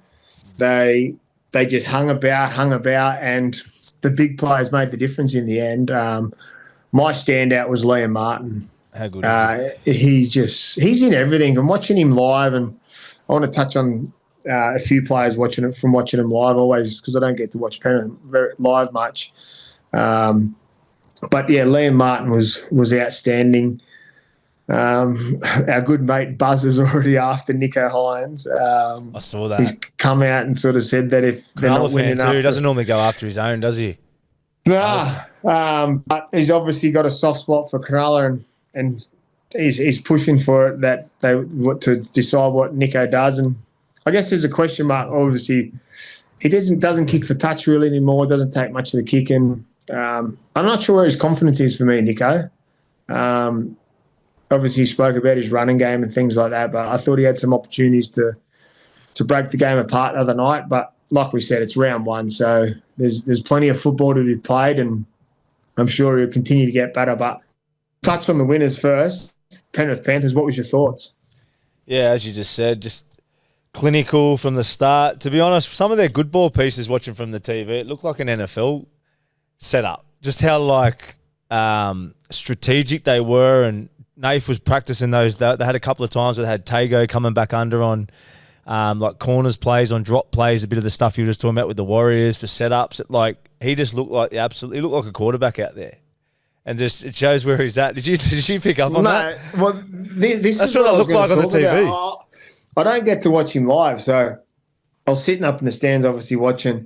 they just hung about, and the big players made the difference in the end. My standout was Liam Martin. How good is he? He's in everything. I'm watching him live, and I want to touch on a few players watching him live always, because I don't get to watch Penrith live much. But yeah, Liam Martin was outstanding. Our good mate Buzz is already after Nico Hines. I saw that. He's come out and sort of said that if they're not winning too, he doesn't normally go after his own, does he? Nah, but he's obviously got a soft spot for Cronulla, and he's pushing for it to decide what Nico does. And I guess there's a question mark. Obviously, he doesn't kick for touch really anymore. Doesn't take much of the kicking. I'm not sure where his confidence is for me, Nico. Obviously, he spoke about his running game and things like that, but I thought he had some opportunities to break the game apart the other night. But like we said, it's round one, so there's plenty of football to be played, and I'm sure he'll continue to get better. But touch on the winners first. Penrith Panthers, what was your thoughts? Yeah, as you just said, just clinical from the start. To be honest, some of their good ball pieces watching from the TV, it looked like an NFL setup. Just how strategic they were, and Nath was practicing those. They had a couple of times where they had Tago coming back under on corners plays, on drop plays, a bit of the stuff you were just talking about with the Warriors for setups. He just looked like he looked like a quarterback out there. And just it shows where he's at. Did you pick up on that? Well, this That's is what it I was looked like on the TV. I don't get to watch him live, so I was sitting up in the stands, obviously watching.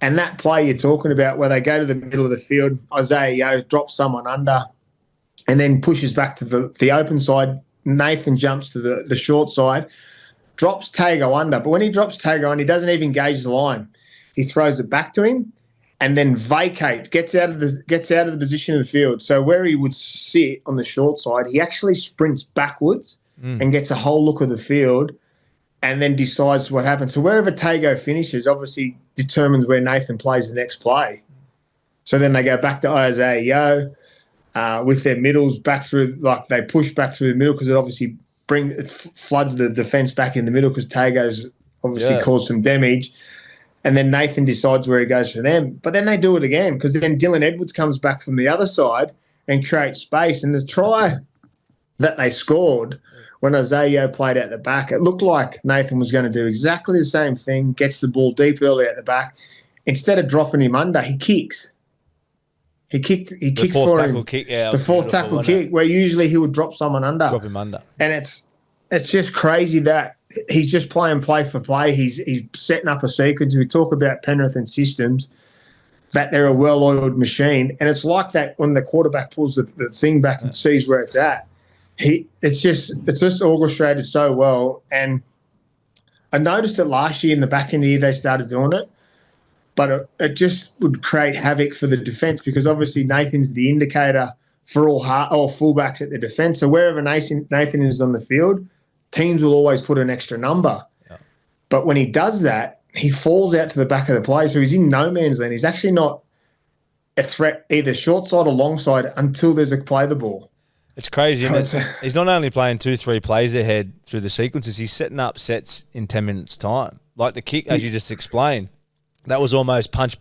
And that play you're talking about, where they go to the middle of the field, Isaiah Yeo drops someone under, and then pushes back to the open side. Nathan jumps to the short side, drops Tago under. But when he drops Tago on, he doesn't even engage the line. He throws it back to him, and then gets out of the position of the field. So where he would sit on the short side, he actually sprints backwards and gets a whole look of the field, and then decides what happens. So wherever Tago finishes, obviously determines where Nathan plays the next play. So then they go back to Isaiah Yeo with their middles back through, they push back through the middle, because it obviously floods the defence back in the middle, because Tago's obviously caused some damage. And then Nathan decides where he goes for them. But then they do it again, because then Dylan Edwards comes back from the other side and creates space. And the try that they scored when Isaiah played out the back, it looked like Nathan was going to do exactly the same thing, gets the ball deep early at the back. Instead of dropping him under, he kicks. He kicks for him. The fourth tackle kick, where usually he would drop someone under. Drop him under. And it's just crazy that he's just playing play for play. He's setting up a sequence. We talk about Penrith and systems, that they're a well-oiled machine. And it's like that when the quarterback pulls the thing back and sees where it's at. It's just orchestrated so well. And I noticed it last year in the back end of the year they started doing it, but it just would create havoc for the defence, because obviously Nathan's the indicator for all fullbacks at the defence. So wherever Nathan is on the field, teams will always put an extra number. Yeah. But when he does that, he falls out to the back of the play, so he's in no man's land. He's actually not a threat either short side or long side until there's a play the ball. It's crazy. He's not only playing 2-3 plays ahead through the sequences, he's setting up sets in 10 minutes' time. Like the kick, as you just explained, that was almost punch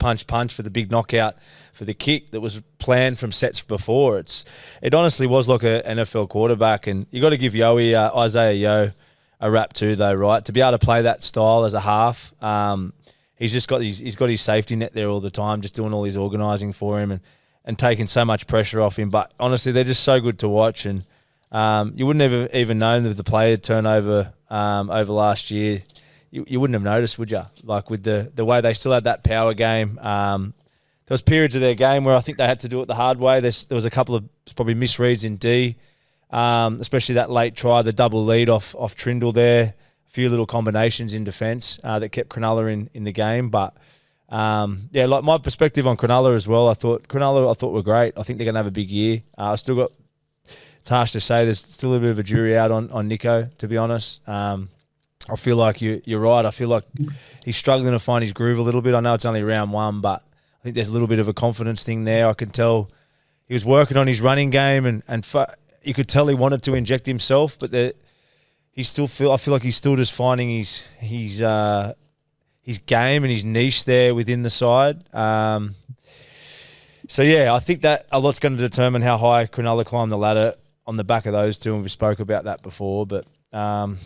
for the big knockout for the kick that was planned from sets before. It honestly was like an NFL quarterback, and you got to give Isaiah Yeo a rap too, though, right? To be able to play that style as a half, he's got his safety net there all the time, just doing all his organising for him and taking so much pressure off him. But honestly, they're just so good to watch, and you wouldn't have even known the player turnover over last year. You wouldn't have noticed, would you? Like with the way they still had that power game. There was periods of their game where I think they had to do it the hard way. There was a couple of probably misreads in D, especially that late try, the double lead off Trindle there. A few little combinations in defence that kept Cronulla in the game. But, like my perspective on Cronulla as well, I thought were great. I think they're going to have a big year. I still got it's harsh to say. There's still a bit of a jury out on Nico, to be honest. I feel like you're right. I feel like he's struggling to find his groove a little bit. I know it's only round one, but I think there's a little bit of a confidence thing there. I can tell he was working on his running game, and you could tell he wanted to inject himself, but I feel like he's still just finding his game and his niche there within the side. So yeah, I think that a lot's going to determine how high Cronulla climb the ladder on the back of those two, and we spoke about that before. But to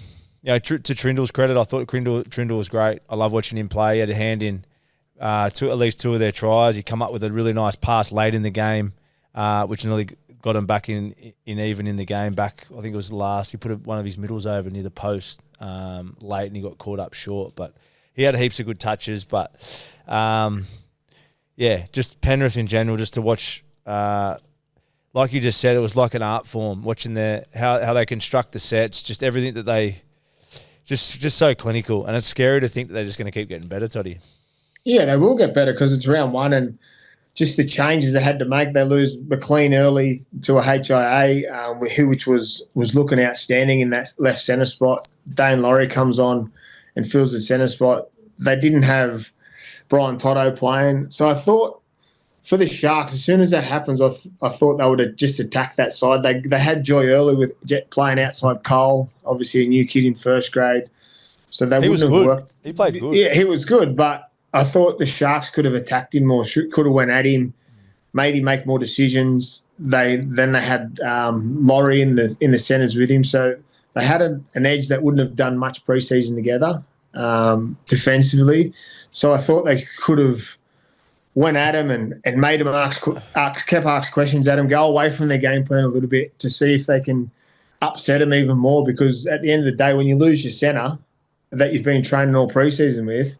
Trindle's credit, I thought Trindle was great. I love watching him play. He had a hand in at least two of their tries. He come up with a really nice pass late in the game, which nearly got him back in even in the game. Back, I think it was last. He put one of his middles over near the post late, and he got caught up short. But he had heaps of good touches. But just Penrith in general, just to watch. Like you just said, it was like an art form. Watching how they construct the sets, just everything that they just so clinical, and it's scary to think that they're just going to keep getting better, Toddy. Yeah, they will get better because it's round one, and just the changes they had to make. They lose McLean early to a HIA, which was looking outstanding in that left centre spot. Dane Laurie comes on and fills the centre spot. They didn't have Brian Toto playing, so I thought for the Sharks, as soon as that happens, I thought they would have just attacked that side. They had Joy early with playing outside Cole, obviously a new kid in first grade, so they wouldn't have worked. He played good. Yeah, he was good, but I thought the Sharks could have attacked him more, could have went at him, made him make more decisions. They had Laurie in the centres with him, so they had an edge that wouldn't have done much preseason together defensively. So I thought they could have went at him and made him kept asking questions at him, go away from their game plan a little bit to see if they can upset him even more. Because at the end of the day, when you lose your centre that you've been training all preseason with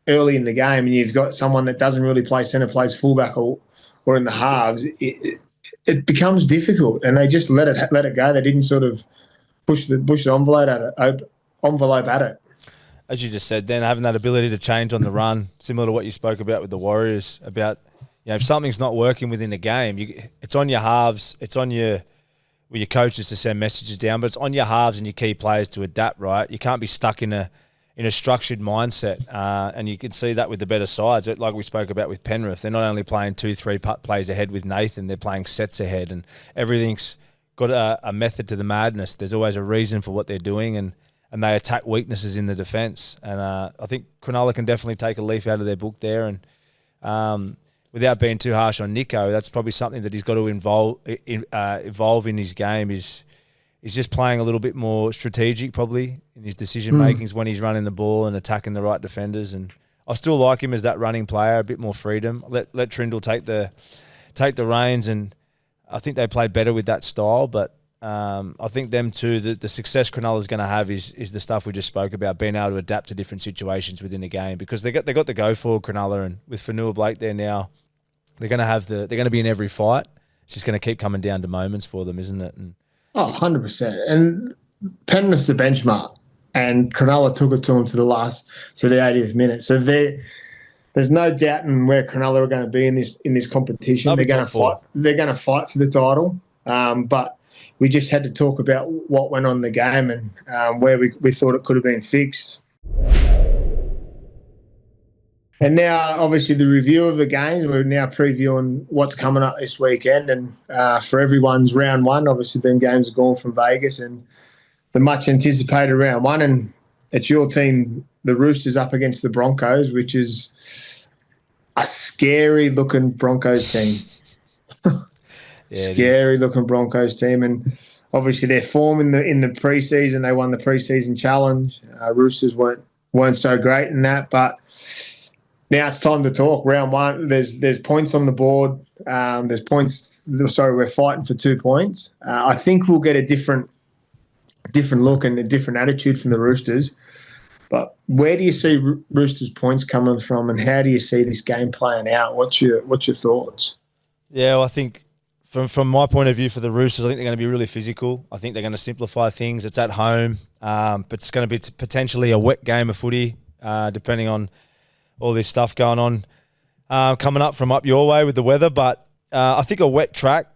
early in the game, and you've got someone that doesn't really play centre, plays fullback or in the halves, it becomes difficult. And they just let it go. They didn't sort of push the envelope at it. As you just said, then having that ability to change on the run, similar to what you spoke about with the Warriors, about if something's not working within the game, it's on your halves, it's on your coaches to send messages down, but it's on your halves and your key players to adapt. Right, you can't be stuck in a structured mindset, and you can see that with the better sides, like we spoke about with Penrith. They're not only playing 2-3 plays ahead with Nathan, they're playing sets ahead, and everything's got a method to the madness. There's always a reason for what they're doing, and they attack weaknesses in the defence. And I think Cronulla can definitely take a leaf out of their book there. And without being too harsh on Nico, that's probably something that he's got to evolve in his game, is just playing a little bit more strategic probably in his decision-makings when he's running the ball and attacking the right defenders. And I still like him as that running player, a bit more freedom. Let Trindle take the reins, and I think they play better with that style. But I think them too, the success Cronulla's going to have is the stuff we just spoke about, being able to adapt to different situations within the game, because they got the go for Cronulla, and with Fanua Blake there now, they're going to be in every fight. It's just going to keep coming down to moments for them, isn't it? And 100%. And Penrith's the benchmark, and Cronulla took it to them to the 80th minute. So there's no doubt in where Cronulla are going to be in this competition. They're going to fight. They're going to fight for the title, but we just had to talk about what went on in the game and where we thought it could have been fixed. And now, obviously, the review of the game, we're now previewing what's coming up this weekend. And for everyone's round one, obviously, them games are gone from Vegas, and the much-anticipated round one. And it's your team, the Roosters, up against the Broncos, which is a scary-looking Broncos team. Scary-looking Broncos team. And obviously, their form in the preseason, they won the preseason challenge. Roosters weren't so great in that, but now it's time to talk. Round one, there's points on the board. There's points. Sorry, we're fighting for 2 points. I think we'll get a different look and a different attitude from the Roosters. But where do you see Roosters' points coming from, and how do you see this game playing out? What's your thoughts? Yeah, well, I think from my point of view for the Roosters, I think they're going to be really physical. I think they're going to simplify things. It's at home, but it's going to be potentially a wet game of footy, depending on all this stuff going on coming up from up your way with the weather. But I think a wet track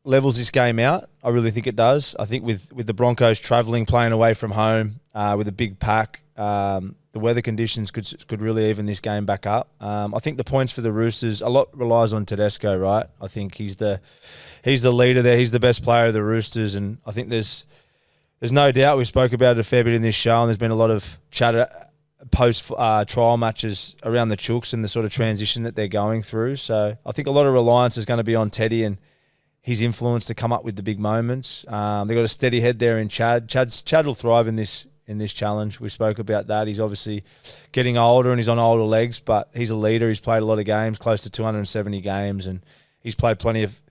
levels this game out. I really think it does. I think with the Broncos travelling, playing away from home, with a big pack, the weather conditions could really even this game back up. I think the points for the Roosters, a lot relies on Tedesco, right? I think he's the leader there. He's the best player of the Roosters, and I think there's no doubt, we spoke about it a fair bit in this show, and there's been a lot of chatter post trial matches around the Chooks and the sort of transition that they're going through. So I think a lot of reliance is going to be on Teddy and his influence to come up with the big moments. They've got a steady head there in Chad. Chad will thrive in this challenge. We spoke about that. He's obviously getting older and he's on older legs, but he's a leader. He's played a lot of games, close to 270 games, and he's played plenty of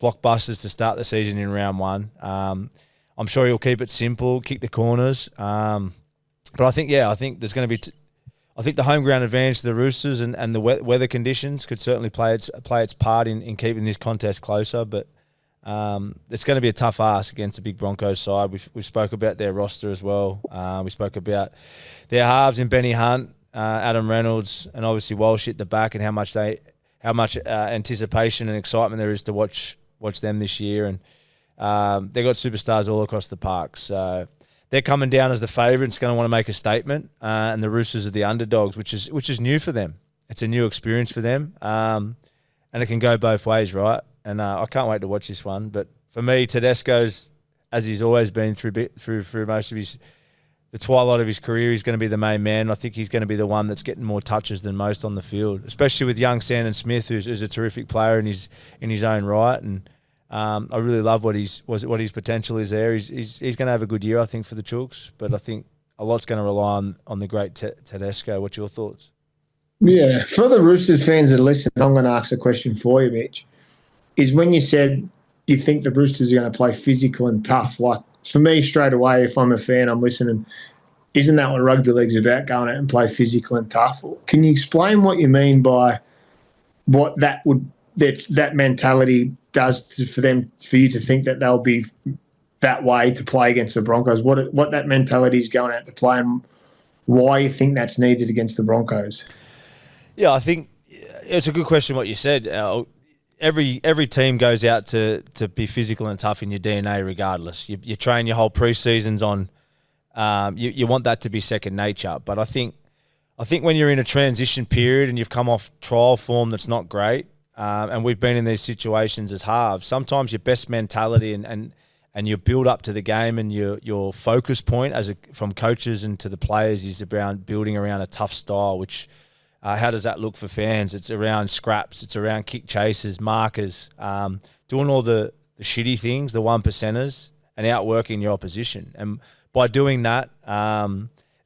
blockbusters to start the season in round one. I'm sure he'll keep it simple, kick the corners. But I think there's going to be. I think the home ground advantage to the Roosters and the weather conditions could certainly play its part in keeping this contest closer. But it's going to be a tough ask against a big Broncos side. We spoke about their roster as well. We spoke about their halves in Benny Hunt, Adam Reynolds, and obviously Walsh at the back, and how much anticipation and excitement there is to watch them this year. And they've got superstars all across the park. So they're coming down as the favourites, going to want to make a statement, and the Roosters are the underdogs, which is new for them. It's a new experience for them, and it can go both ways, right? And I can't wait to watch this one. But for me, Tedesco's, as he's always been through most of the twilight of his career, he's going to be the main man. I think he's going to be the one that's getting more touches than most on the field, especially with young Sandon Smith, who's a terrific player in his own right. And I really love what his potential is there. He's going to have a good year, I think, for the Chooks. But I think a lot's going to rely on the great Tedesco. What's your thoughts? Yeah, for the Roosters fans that listen, I'm going to ask a question for you, Mitch. Is when you said you think the Roosters are going to play physical and tough. Like, for me, straight away, if I'm a fan, I'm listening, isn't that what rugby league's about, going out and play physical and tough? Can you explain what you mean by what that mentality does for you to think that they'll be that way to play against the Broncos? What that mentality is going out to play, and why you think that's needed against the Broncos? Yeah, I think it's a good question what you said. Every team goes out to be physical and tough in your DNA regardless. You train your whole pre-seasons on you want that to be second nature. But I think when you're in a transition period and you've come off trial form that's not great, and we've been in these situations as halves, sometimes your best mentality and your build up to the game and your focus point from coaches and to the players is around building around a tough style, which how does that look for fans? It's around scraps. It's around kick chases, markers, doing all the shitty things, the 1%ers, and outworking your opposition. And by doing that,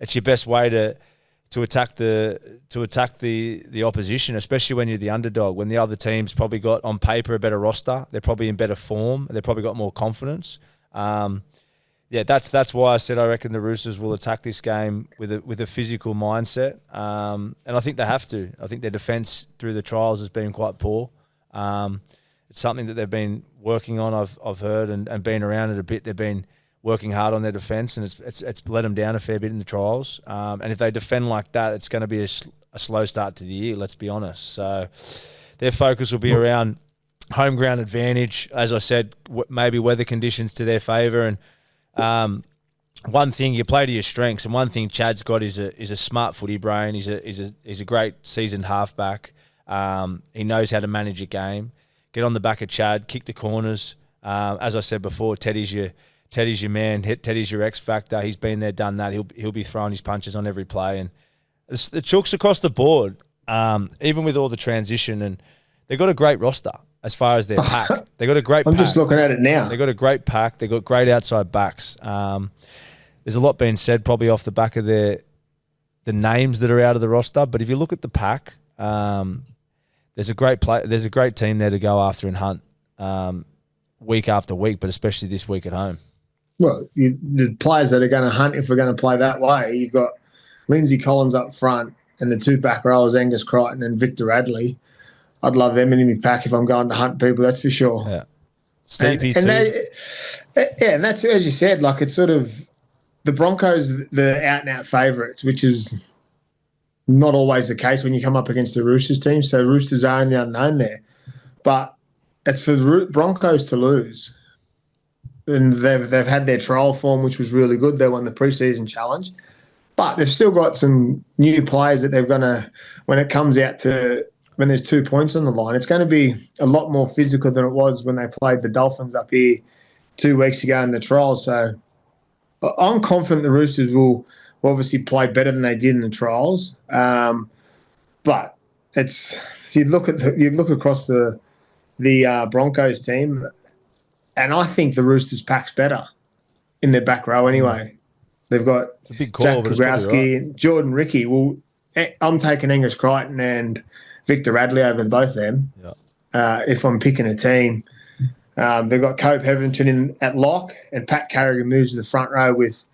it's your best way to attack the opposition, especially when you're the underdog. When the other team's probably got on paper a better roster, they're probably in better form, they've probably got more confidence. That's why I said I reckon the Roosters will attack this game with a physical mindset, and I think they have to. I think their defence through the trials has been quite poor. It's something that they've been working on. I've heard and been around it a bit. They've been working hard on their defence, and it's let them down a fair bit in the trials. And if they defend like that, it's going to be a slow start to the year. Let's be honest. So their focus will be around home ground advantage. As I said, maybe weather conditions to their favour. And one thing, you play to your strengths, and one thing Chad's got is a smart footy brain. He's a great seasoned halfback. He knows how to manage a game. Get on the back of Chad, kick the corners. As I said before, Teddy's your man. Teddy's your X factor. He's been there, done that. He'll be throwing his punches on every play. And the Chooks across the board, even with all the transition, and they've got a great roster as far as their pack. They've got a great pack. I'm just looking at it now. They've got a great pack. They've got great outside backs. There's a lot being said probably off the back of the names that are out of the roster. But if you look at the pack, there's a great team there to go after and hunt week after week, but especially this week at home. Well, the players that are going to hunt, if we're going to play that way, you've got Lindsay Collins up front and the two back rowers, Angus Crichton and Victor Radley. I'd love them in my pack if I'm going to hunt people, that's for sure. Yeah. Steepy too. And that's, as you said, like it's sort of the Broncos, the out-and-out favourites, which is not always the case when you come up against the Roosters team. So Roosters are in the unknown there. But it's for the Broncos to lose. And they've had their trial form, which was really good. They won the preseason challenge. But they've still got some new players that they're going to, when it comes out to, when there's 2 points on the line, it's going to be a lot more physical than it was when they played the Dolphins up here 2 weeks ago in the trials. So I'm confident the Roosters will obviously play better than they did in the trials. But it's, you look across the Broncos team, and I think the Roosters pack's better in their back row anyway. They've got it's a big call, Jack but it's probably right. Grabowski, Jordan Ricky. Well, I'm taking Angus Crichton and Victor Radley over both of them. Yeah. If I'm picking a team, they've got Cope Hetherington in at lock, and Pat Carrigan moves to the front row with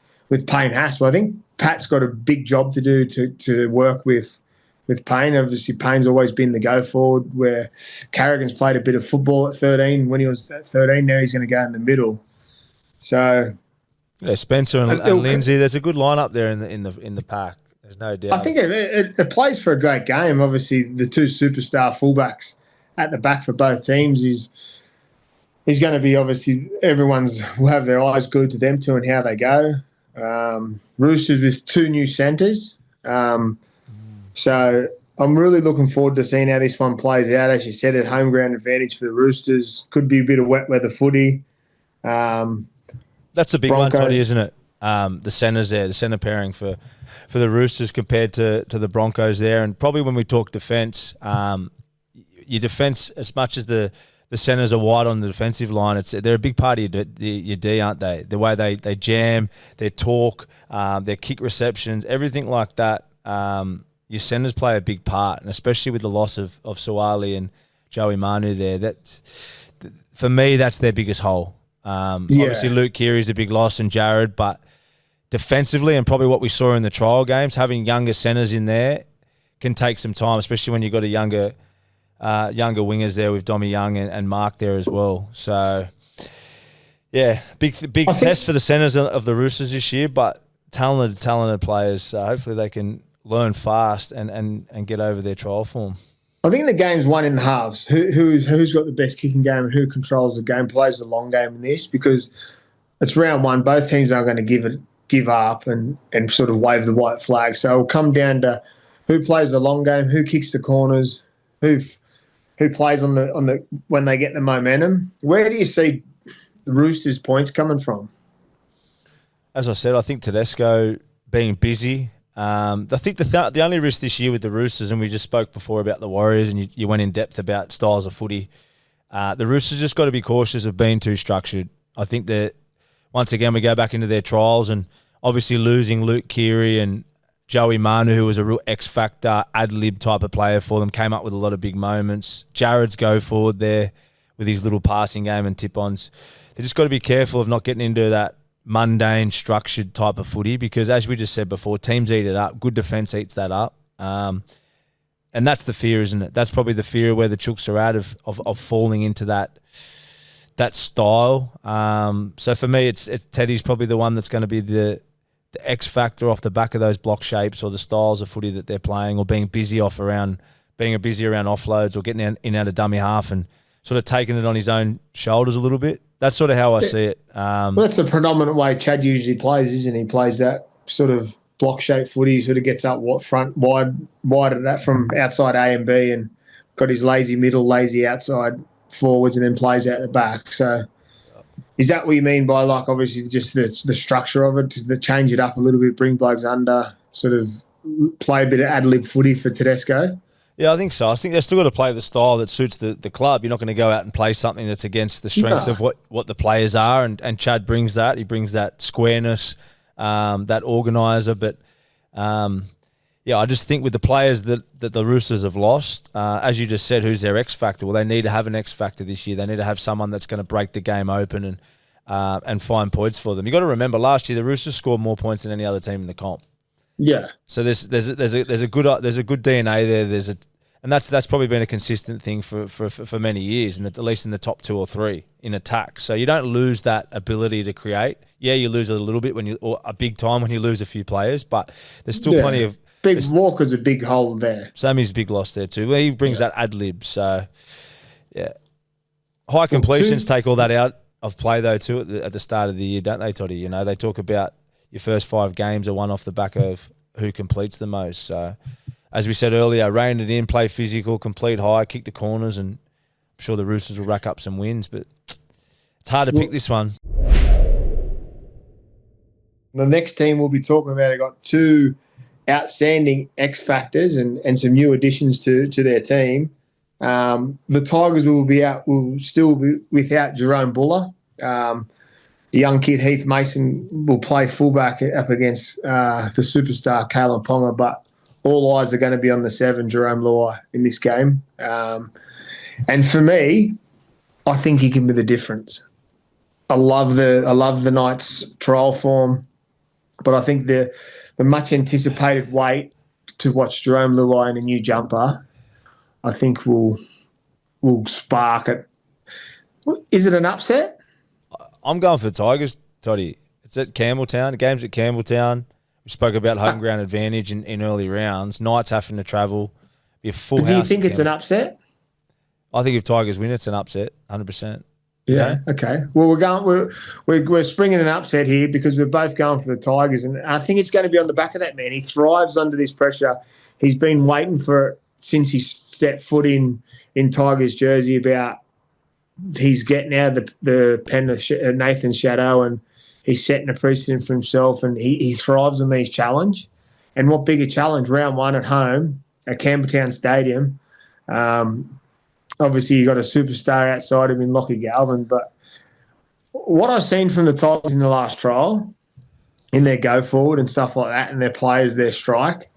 Payne Haas. Well, I think Pat's got a big job to do to work with Payne. Obviously, Payne's always been the go forward, where Carrigan's played a bit of football at 13. When he was at 13, now he's going to go in the middle. So. Yeah, Spencer and Lindsay. There's a good lineup there in the pack. There's no doubt. I think it plays for a great game. Obviously, the two superstar fullbacks at the back for both teams is going to be, obviously, everyone's will have their eyes glued to them two and how they go. Roosters with 2 new centres. So I'm really looking forward to seeing how this one plays out. As you said, a home ground advantage for the Roosters. Could be a bit of wet weather footy. That's a big Broncos. one, Toddy, isn't it? The centres there, the centre pairing for the Roosters compared to the Broncos there. And probably when we talk defence, your defence, as much as the centres are wide on the defensive line, they're a big part of your D, aren't they? The way they jam, their talk, their kick receptions, everything like that. Your centres play a big part, and especially with the loss of Suwali and Joey Manu there. For me, that's their biggest hole. Obviously, Luke Keary's a big loss and Jared, but defensively and probably what we saw in the trial games, having younger centres in there can take some time, especially when you've got a younger wingers there with Dommy Young and Mark there as well. So, yeah, big test for the centres of the Roosters this year, but talented players. Hopefully they can learn fast and get over their trial form. I think the game's won in the halves. Who's got the best kicking game and who controls the game, plays the long game in this, because it's round one. Both teams are going to give up and sort of wave the white flag. So it'll come down to who plays the long game, who kicks the corners, who plays on the when they get the momentum. Where do you see the Roosters' points coming from? As I said, I think Tedesco being busy. I think the only risk this year with the Roosters, and we just spoke before about the Warriors, and you went in depth about styles of footy. The Roosters just got to be cautious of being too structured. I think that once again we go back into their trials, and obviously losing Luke Keary and Joey Manu, who was a real X-factor, ad-lib type of player for them, came up with a lot of big moments. Jared's go forward there with his little passing game and tip-ons. They just got to be careful of not getting into that mundane, structured type of footy, because as we just said before, teams eat it up. Good defence eats that up. And that's the fear, isn't it? That's probably the fear where the Chooks are at of falling into that style. So for me, it's Teddy's probably the one that's going to be the X factor off the back of those block shapes or the styles of footy that they're playing, or being busy around offloads, or getting in out of dummy half and sort of taking it on his own shoulders a little bit. That's sort of how I see it. Well, that's the predominant way Chad usually plays, isn't he? He plays that sort of block-shaped footy, sort of gets up front wide of that from outside A and B, and got his lazy middle, lazy outside forwards, and then plays out the back. So is that what you mean by, like, obviously just the structure of it, to change it up a little bit, bring blokes under, sort of play a bit of ad-lib footy for Tedesco? Yeah, I think so. I think they've still got to play the style that suits the club. You're not going to go out and play something that's against the strengths of what the players are, and Chad brings that. He brings that squareness, that organiser. But, I just think with the players that the Roosters have lost, as you just said, who's their X factor? Well, they need to have an X factor this year. They need to have someone that's going to break the game open and find points for them. You've got to remember, last year the Roosters scored more points than any other team in the comp. Yeah. So there's a good DNA there. And that's probably been a consistent thing for many years, and at least in the top 2 or 3 in attack. So you don't lose that ability to create. Yeah, you lose it a little bit or a big time when you lose a few players, but there's still plenty of. Walker's a big hole there. Sammy's a big loss there too. He brings that ad lib. So yeah. High completions take all that out of play, though, too, at the start of the year, don't they, Toddy? You know, they talk about your first 5 games are won off the back of who completes the most. So, as we said earlier, rein it in, play physical, complete high, kick the corners, and I'm sure the Roosters will rack up some wins, but it's hard to pick this one. The next team we'll be talking about have got 2 outstanding X factors and some new additions to their team. The Tigers will still be without Jerome Buller. The young kid Heath Mason will play fullback up against the superstar Kalen Ponga, but all eyes are going to be on the 7, Jerome Luai, in this game. And for me, I think he can be the difference. I love the Knights' trial form, but I think the much anticipated wait to watch Jerome Luai in a new jumper, I think will spark it. Is it an upset? I'm going for the Tigers, Toddy. It's at Campbelltown. The game's at Campbelltown. We spoke about home ground advantage in early rounds. Knights having to travel. Be a full house. Do you think it's an upset? I think if Tigers win, it's an upset, 100%. Yeah. Okay. Well, we're springing an upset here because we're both going for the Tigers, and I think it's going to be on the back of that man. He thrives under this pressure. He's been waiting for it since he stepped foot in Tigers jersey. About he's getting out of the pen of Nathan's shadow, and he's setting a precedent for himself. And he thrives on these challenge. And what bigger challenge? Round 1 at home at Campbelltown Stadium. Obviously, you got a superstar outside him in Lockie Galvin, but what I've seen from the Tigers in the last trial, in their go forward and stuff like that, and their players, their strike,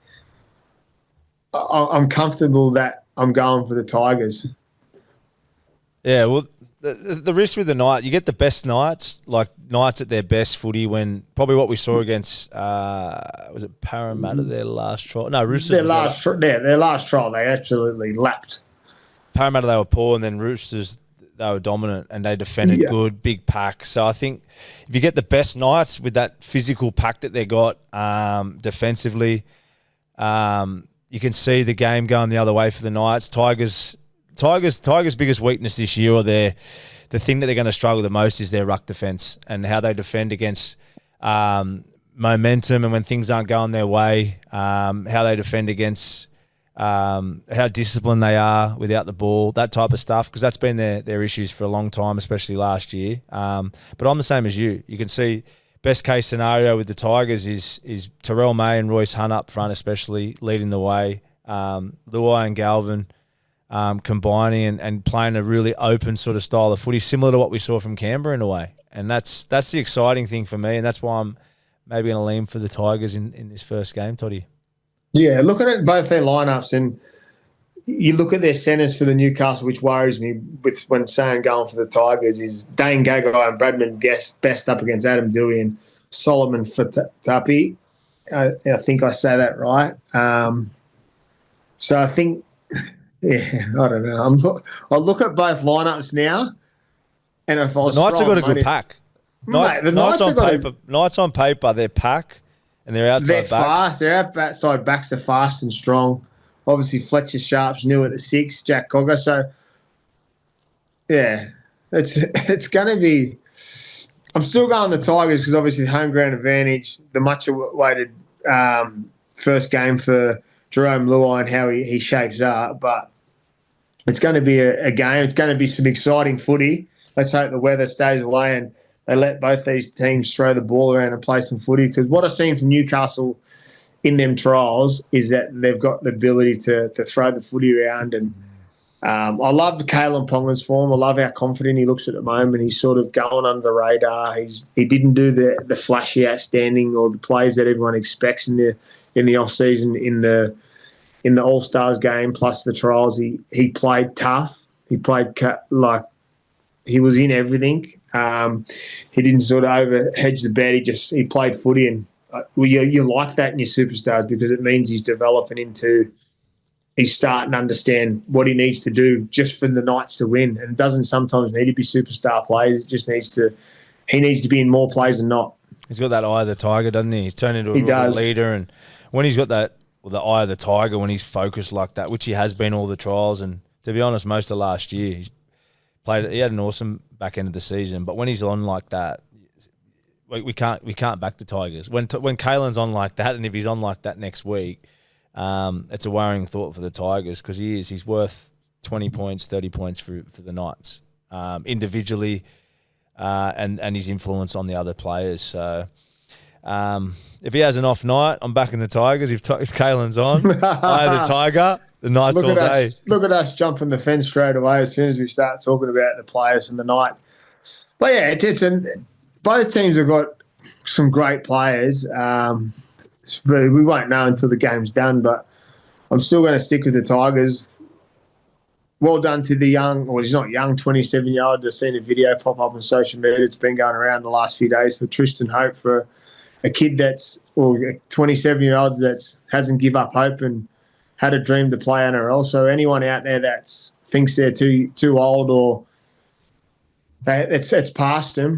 I'm comfortable that I'm going for the Tigers. Yeah, well, the risk with the Knights, you get the best Knights, like Knights at their best footy when probably what we saw against, was it Parramatta, their last trial? No, Roosters. Their last trial, they absolutely lapped. Parramatta, they were poor, and then Roosters, they were dominant, and they defended good, big pack. So I think if you get the best Knights with that physical pack that they got defensively, you can see the game going the other way for the Knights. Tigers' biggest weakness this year, or the thing that they're going to struggle the most, is their ruck defence and how they defend against momentum and when things aren't going their way, how they defend against how disciplined they are without the ball, that type of stuff, because that's been their issues for a long time, especially last year. But I'm the same as you. You can see best case scenario with the Tigers is Terrell May and Royce Hunt up front, especially leading the way. Luai and Galvin combining and playing a really open sort of style of footy, similar to what we saw from Canberra in a way. And that's the exciting thing for me, and that's why I'm maybe going to lean for the Tigers in this first game, Toddy. Yeah, looking at both their lineups, and you look at their centres for the Newcastle, which worries me with when saying going for the Tigers, is Dane Gagai and Bradman best up against Adam Dewey and Solomon Fatapi. I think I say that right. So I think, I don't know. I'll look at both lineups now, and if I was Knights have got a good pack. Knights on paper, their pack. And they're outside they're backs. Fast. Their outside backs are fast and strong. Obviously, Fletcher Sharp's new at the 6, Jack Cogger. So, yeah, it's going to be – I'm still going the Tigers because obviously the home ground advantage, the much-awaited first game for Jerome Luai and how he shapes up. But it's going to be a game. It's going to be some exciting footy. Let's hope the weather stays away and they let both these teams throw the ball around and play some footy, because what I've seen from Newcastle in them trials is that they've got the ability to throw the footy around. And I love Kalen Ponga's form. I love how confident he looks at the moment. He's sort of going under the radar. He didn't do the flashy, outstanding, or the plays that everyone expects in the off season in the All Stars game plus the trials. He played tough. He played like he was in everything. He didn't sort of over hedge the bet. He played footy, and you like that in your superstars because it means he's developing into. He's starting to understand what he needs to do just for the Knights to win, and it doesn't sometimes need to be superstar plays. It just needs to. He needs to be in more plays than not. He's got that eye of the tiger, doesn't he? He's turned into a real leader, and when he's got the eye of the tiger, when he's focused like that, which he has been all the trials, and to be honest, most of last year, he's He had an awesome back end of the season, but when he's on like that, we can't back the Tigers. When Kalen's on like that, and if he's on like that next week, it's a worrying thought for the Tigers because he's worth 20 points, 30 points for the Knights individually, and his influence on the other players. So if he has an off night, I'm backing the Tigers. If Kalen's on, I have the Tiger. The Knights all day. Look at us jumping the fence straight away as soon as we start talking about the players and the Knights. But yeah, both teams have got some great players. We won't know until the game's done, but I'm still going to stick with the Tigers. Well done to the young, well, he's not young, 27-year-old. I've seen a video pop up on social media. It's been going around the last few days for Tristan Hope, for a kid a 27-year-old that hasn't give up hope and had a dream to play NRL. So anyone out there that thinks they're too old or it's past him,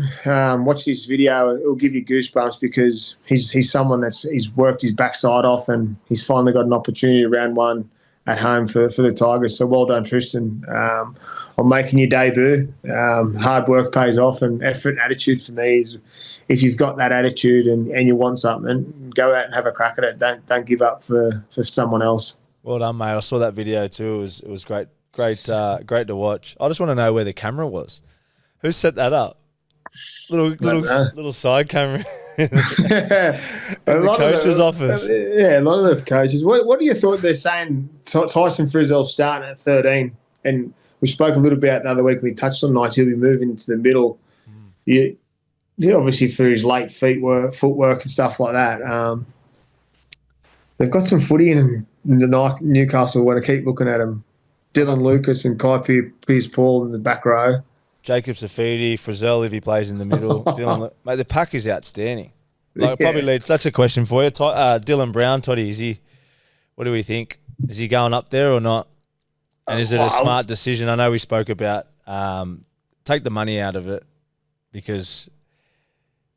watch this video. It'll give you goosebumps because he's someone he's worked his backside off and he's finally got an opportunity round one at home for the Tigers. So well done, Tristan, on making your debut. Hard work pays off, and effort and attitude for me is if you've got that attitude and you want something, go out and have a crack at it. Don't give up for someone else. Well done, mate. I saw that video too. It was great to watch. I just want to know where the camera was. Who set that up? Little side camera. In the coach's office. Yeah, a lot of the coaches. What do you thought they're saying? Tyson Frizzell starting at 13, and we spoke a little bit the other week. We touched on Knights. He'll be moving to the middle. Yeah, obviously for his late footwork and stuff like that. They've got some footy in him. Newcastle want to keep looking at him. Dylan Lucas and Kai Pearce-Paul in the back row. Jacob Safidi, Frizzell if he plays in the middle. Mate, the pack is outstanding. Probably that's a question for you. Dylan Brown, Toddy, what do we think? Is he going up there or not? And is it a smart decision? I know we spoke about take the money out of it because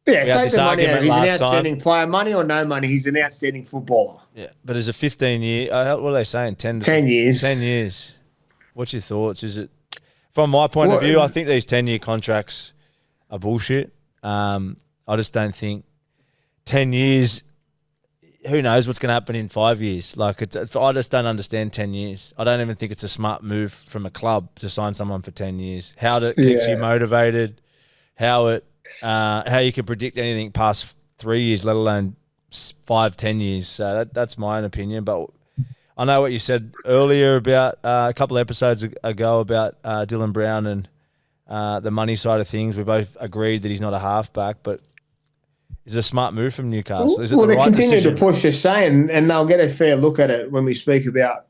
take the money out. He's an outstanding player. Money or no money, he's an outstanding footballer. Yeah, but as a 15-year, what are they saying? 10 years. 10 years. What's your thoughts? Is it? From my point of view, I think these 10-year contracts are bullshit. I just don't think 10 years, who knows what's going to happen in 5 years. I just don't understand 10 years. I don't even think it's a smart move from a club to sign someone for 10 years. How it keeps you motivated, how you can predict anything past 3 years, let alone 5-10 years. So that's my own opinion, but I know what you said earlier about a couple of episodes ago about Dylan Brown and the money side of things. We both agreed that he's not a halfback, but is it a smart move from Newcastle? Is it the right continue decision? to push this saying, and they'll get a fair look at it when we speak about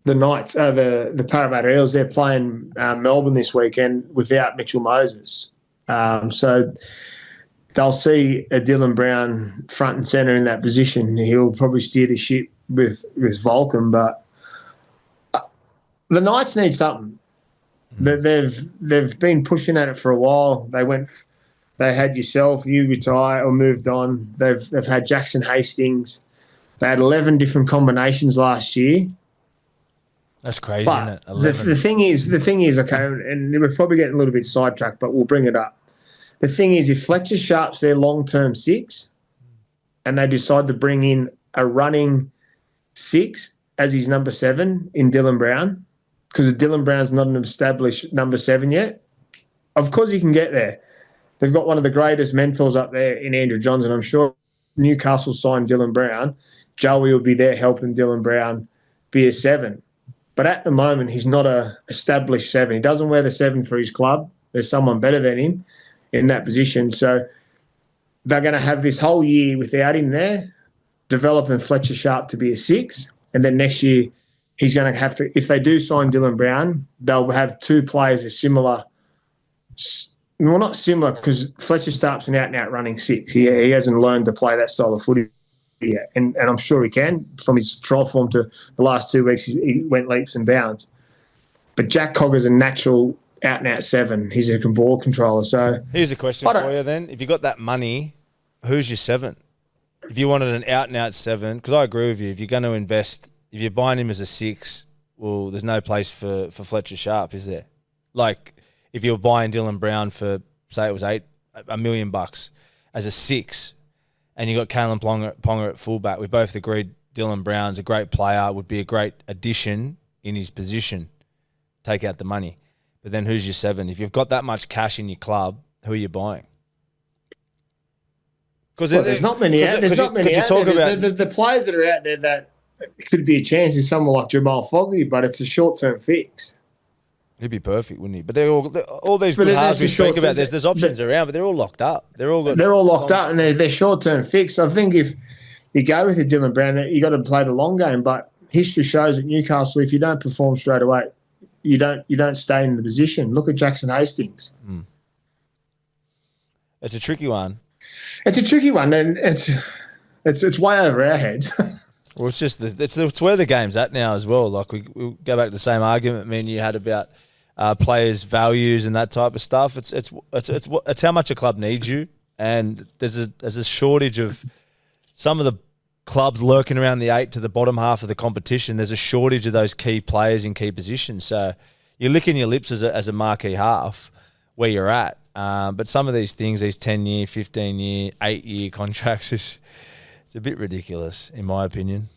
the Knights, the Parramatta Eels. They're playing Melbourne this weekend without Mitchell Moses. So they'll see a Dylan Brown front and centre in that position. He'll probably steer the ship with Vulcan, but the Knights need something. They've been pushing at it for a while. They had yourself, you retire or moved on. They've had Jackson Hastings. They had 11 different combinations last year. That's crazy, but isn't it? 11. The thing is, okay, and we're probably getting a little bit sidetracked, but we'll bring it up. The thing is, if Fletcher Sharp's their long-term 6 and they decide to bring in a running 6 as his number 7 in Dylan Brown, because Dylan Brown's not an established number 7 yet, of course he can get there. They've got one of the greatest mentors up there in Andrew Johnson. I'm sure Newcastle signed Dylan Brown. Joey will be there helping Dylan Brown be a 7. But at the moment, he's not a established 7. He doesn't wear the 7 for his club. There's someone better than him in that position. So they're going to have this whole year without him there, developing Fletcher Sharp to be a 6. And then next year, he's going to have to, if they do sign Dylan Brown, they'll have 2 players with similar, well, not similar, because Fletcher Sharp's an out-and-out running 6. He hasn't learned to play that style of footy yet. And I'm sure he can. From his trial form to the last 2 weeks, he went leaps and bounds. But Jack Cogger's a natural out-and-out 7. He's a ball controller. So here's a question for you then. If you got that money, who's your 7? If you wanted an out-and-out 7, because I agree with you, if you're going to invest, if you're buying him as a 6, well, there's no place for Fletcher Sharp, is there? if you were buying Dylan Brown for, say it was $1 million as a 6, and you got Kalen Ponga at fullback, we both agreed Dylan Brown's a great player, would be a great addition in his position. Take out the money. But then who's your 7? If you've got that much cash in your club, who are you buying? Because there's not many out there. The players that are out there that could be a chance is someone like Jamal Fogarty, but it's a short-term fix. He'd be perfect, wouldn't he? But they're all these good halves we speak about. There's options around, but they're all locked up. They're all locked up, and they're short-term fix. I think if you go with a Dylan Brown, you got to play the long game. But history shows at Newcastle, if you don't perform straight away, you don't stay in the position. Look at Jackson Hastings. It's a tricky one. It's a tricky one, and it's way over our heads. Well, it's just it's where the game's at now as well. Like we go back to the same argument me and you had about players' values and that type of stuff. It's how much a club needs you, and there's a shortage of some of the clubs lurking around the 8 to the bottom half of the competition. There's a shortage of those key players in key positions. So you're licking your lips as a marquee half where you're at. But some of these things, these 10-year, 15-year, 8-year contracts, it's a bit ridiculous, in my opinion.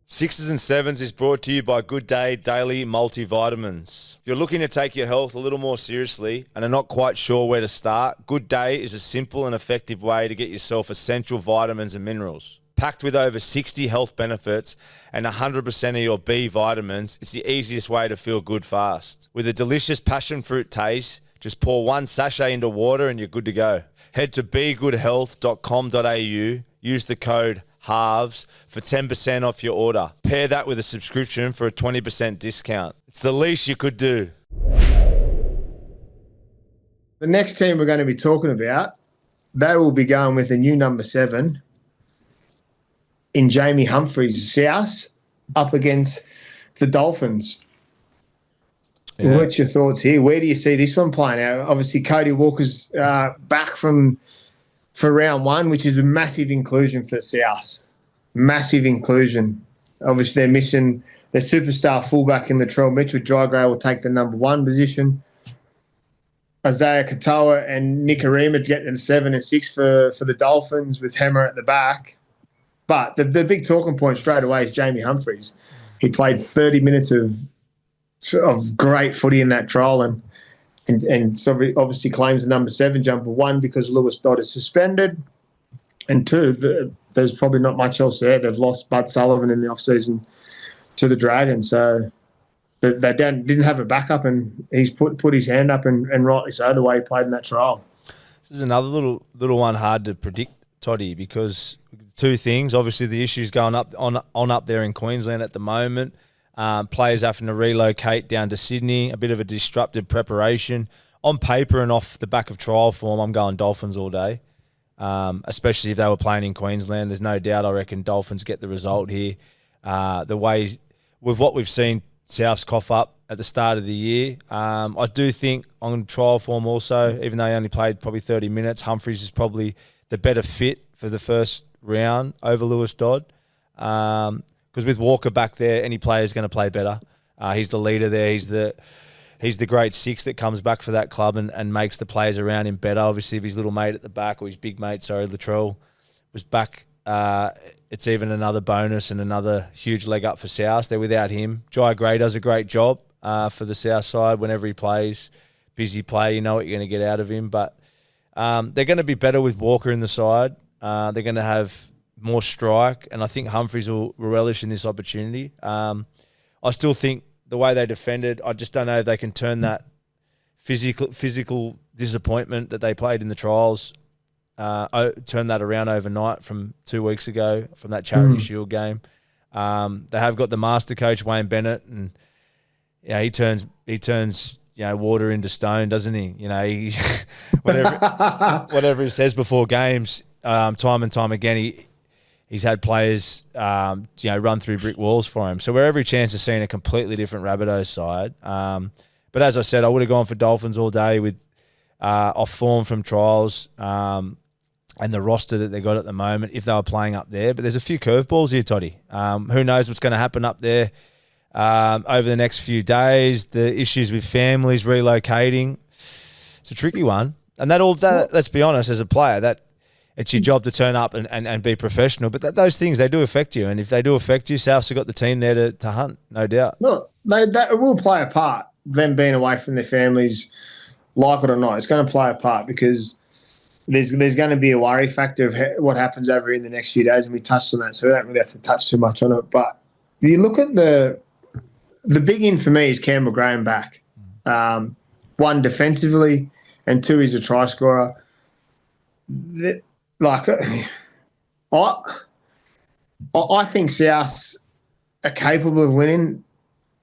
Sixes and Sevens is brought to you by Good Day Daily Multivitamins. If you're looking to take your health a little more seriously and are not quite sure where to start, Good Day is a simple and effective way to get yourself essential vitamins and minerals. Packed with over 60 health benefits and 100% of your B vitamins, it's the easiest way to feel good fast. With a delicious passion fruit taste, just pour 1 sachet into water and you're good to go. Head to begoodhealth.com.au, use the code HALVES for 10% off your order. Pair that with a subscription for a 20% discount. It's the least you could do. The next team we're going to be talking about, they will be going with a new number 7 in Jamie Humphries' South up against the Dolphins. Yeah. What's your thoughts here? Where do you see this one playing out? Obviously, Cody Walker's back for round 1, which is a massive inclusion for South. Massive inclusion. Obviously, they're missing their superstar fullback in Latrell Mitchell. Jai will take the number 1 position. Isaiah Katoa and Nick Arima to get them 7 and 6 for the Dolphins with Hammer at the back. But the big talking point straight away is Jamie Humphries. He played 30 minutes of great footy in that trial and so obviously claims the number 7 jumper, 1, because Lewis Dodd is suspended, and 2, there's probably not much else there. They've lost Bud Sullivan in the off-season to the Dragons, so they didn't have a backup, and he's put his hand up, and rightly so, the way he played in that trial. This is another little one hard to predict, Toddy, because 2 things. Obviously, the issues going up up there in Queensland at the moment. Players having to relocate down to Sydney, a bit of a disrupted preparation. On paper and off the back of trial form, I'm going Dolphins all day, especially if they were playing in Queensland. There's no doubt I reckon Dolphins get the result here. The way, with what we've seen South's cough up at the start of the year, I do think on trial form also, even though he only played probably 30 minutes, Humphries is probably the better fit for the first round over Lewis Dodd. Because with Walker back there, any player is going to play better. He's the leader there. He's the great 6 that comes back for that club and makes the players around him better. Obviously, if his little mate at the back, or his big mate, Latrell, was back, it's even another bonus and another huge leg up for South. They're without him. Jai Gray does a great job for the South side whenever he plays. Busy play, you know what you're going to get out of him. But they're going to be better with Walker in the side. They're going to have more strike, and I think Humphries will relish in this opportunity. I still think the way they defended, I just don't know if they can turn that physical disappointment that they played in the trials, turn that around overnight from 2 weeks ago from that Charity Shield game. They have got the master coach Wayne Bennett, and he turns water into stone, doesn't he? He whatever he says before games, time and time again, he's had players, run through brick walls for him. So we're every chance of seeing a completely different Rabbitohs side. But as I said, I would have gone for Dolphins all day with off form from trials and the roster that they got at the moment if they were playing up there. But there's a few curveballs here, Toddy. Who knows what's going to happen up there over the next few days, the issues with families relocating. It's a tricky one. And let's be honest, as a player, it's your job to turn up and be professional. But those things, they do affect you. And if they do affect you, Souths have got the team there to hunt, no doubt. Look, that will play a part, them being away from their families, like it or not. It's going to play a part because there's going to be a worry factor of what happens over in the next few days, and we touched on that, so we don't really have to touch too much on it. But you look at the big in for me is Campbell Graham back. One, defensively, and two, he's a try scorer. I think Souths are capable of winning.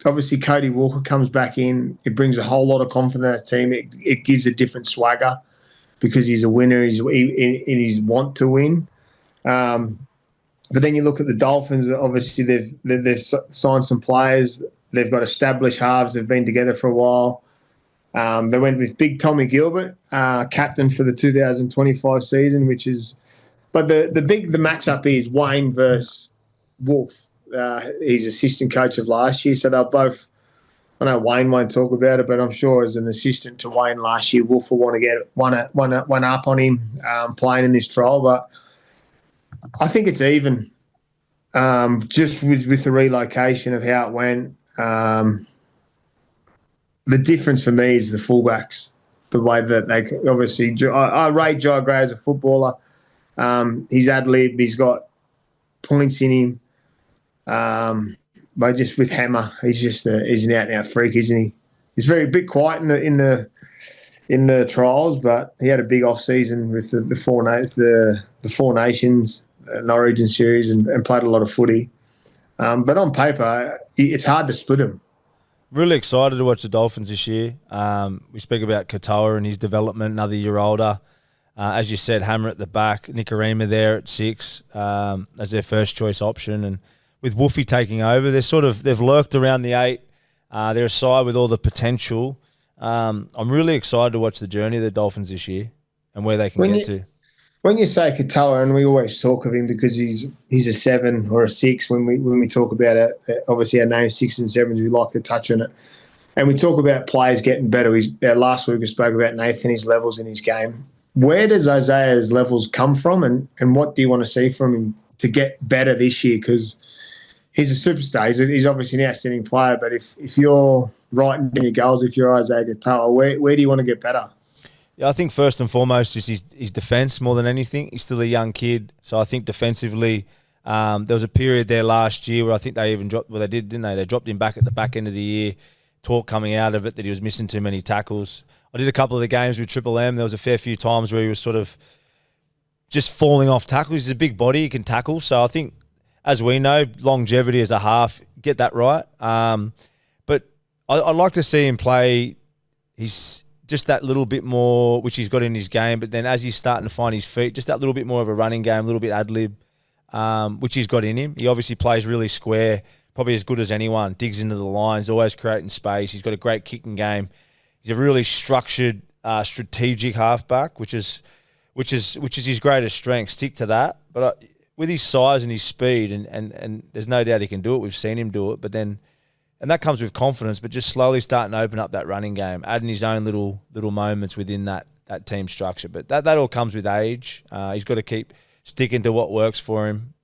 Obviously, Cody Walker comes back in. It brings a whole lot of confidence to the team. It gives a different swagger because he's a winner. He's want to win. But then you look at the Dolphins. Obviously, they've signed some players. They've got established halves. They've been together for a while. They went with Big Tommy Gilbert, captain for the 2025 season, which is. But the matchup is Wayne versus Wolf. He's assistant coach of last year, so they'll both. I know Wayne won't talk about it, but I'm sure as an assistant to Wayne last year, Wolf will want to get one up on him playing in this trial. But I think it's even, just with the relocation of how it went. The difference for me is the fullbacks, the way that they obviously. I rate Jai Gray as a footballer. He's ad-lib. He's got points in him. But just with Hammer, he's an out-and-out freak, isn't he? He's a bit quiet in the trials, but he had a big off-season with the Four Nations, Origin series, and played a lot of footy. But on paper, it's hard to split him. Really excited to watch the Dolphins this year. We speak about Katoa and his development, another year older. As you said, Hammer at the back, Nikorima there at 6 as their first choice option, and with Woofy taking over, they've lurked around the 8. They're a side with all the potential. I'm really excited to watch the journey of the Dolphins this year and where they can get to. When you say Katoa, and we always talk of him because he's a 7 or a 6 when we talk about it. Obviously, our name 6 and 7s, we like to touch on it. And we talk about players getting better. Last week we spoke about Nathan, his levels in his game. Where does Isaiah's levels come from, and what do you want to see from him to get better this year? Because he's a superstar. He's obviously an outstanding player, but if you're writing down your goals, if you're Isaiah Katoa, where do you want to get better? Yeah, I think first and foremost is his defence more than anything. He's still a young kid, so I think defensively there was a period there last year where I think they even dropped. Well, they did, didn't they? They dropped him back at the back end of the year. Talk coming out of it that he was missing too many tackles. I did a couple of the games with Triple M. There was a fair few times where he was sort of just falling off tackles. He's a big body, he can tackle. So I think, as we know, longevity as a half, get that right. But I'd like to see him play. He's just that little bit more, which he's got in his game. But then as he's starting to find his feet, just that little bit more of a running game, a little bit ad-lib, which he's got in him. He obviously plays really square, probably as good as anyone, digs into the lines, always creating space. He's got a great kicking game. He's a really structured, strategic halfback, which is his greatest strength. Stick to that. But with his size and his speed, and there's no doubt he can do it. We've seen him do it. But then, and that comes with confidence. But just slowly starting to open up that running game, adding his own little moments within that team structure. But that all comes with age. He's got to keep sticking to what works for him.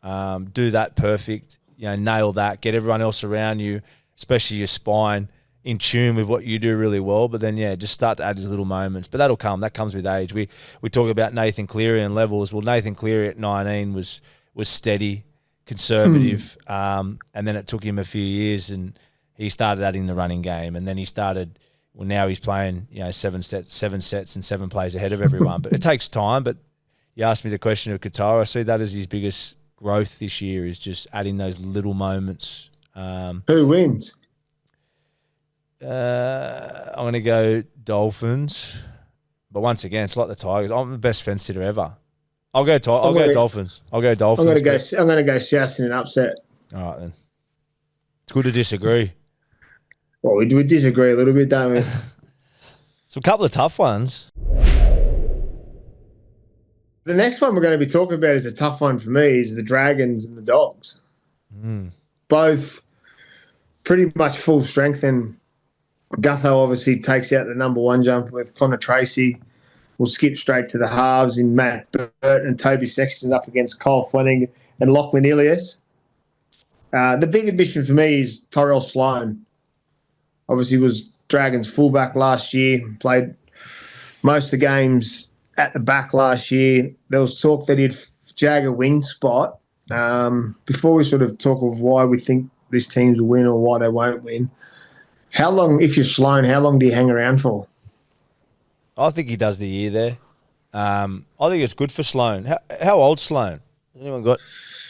Do that perfect. Nail that. Get everyone else around you, especially your spine, in tune with what you do really well. But then, just start to add his little moments. But that'll come. That comes with age. We talk about Nathan Cleary and levels. Well, Nathan Cleary at 19 was steady, conservative, and then it took him a few years, and he started adding the running game, and then he started. Well, now he's playing, 7 sets and 7 plays ahead of everyone. But it takes time. But you asked me the question of Katoa. I see that as his biggest growth this year, is just adding those little moments. Who wins? I'm going to go Dolphins, but once again, it's like the Tigers. I'm the best fence sitter ever. I'll go Dolphins. I'm going to go South in an upset. All right then. It's good to disagree. Well, we disagree a little bit, don't we? So a couple of tough ones. The next one we're going to be talking about is a tough one for me. Is the Dragons and the Dogs. Both pretty much full strength, and Gutho obviously takes out the number one jumper with Connor Tracy. We'll skip straight to the halves in Matt Burt and Toby Sexton's up against Kyle Fleming and Lachlan Ilias. The big admission for me is Tyrell Sloan. Obviously was Dragons fullback last year, played most of the games at the back last year. There was talk that he'd jag a wing spot. Before we sort of talk of why we think this team will win or why they won't win, how long, if you're Sloan, how long do you hang around for? I think he does the year there. I think it's good for Sloan. How old's Sloan? Anyone got?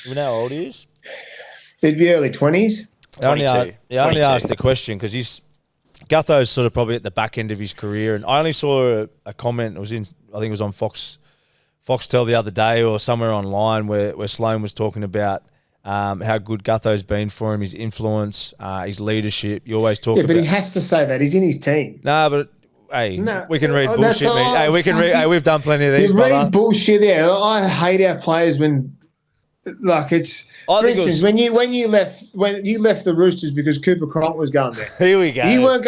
You know how old he is? It'd be early 20s. I only asked the question because Gutho's sort of probably at the back end of his career, and I only saw a comment. I think it was on Foxtel the other day or somewhere online where Sloan was talking about how good Gutho's been for him, his influence, his leadership. You always talk about. Yeah, but he has to say that. He's in his team. No, but hey, we can read bullshit. Hey, we can read. Hey, we've done plenty of these. You read bullshit there. I hate our players when, like, it's. For instance, when you left the Roosters because Cooper Cronk was going there. Here we go. You weren't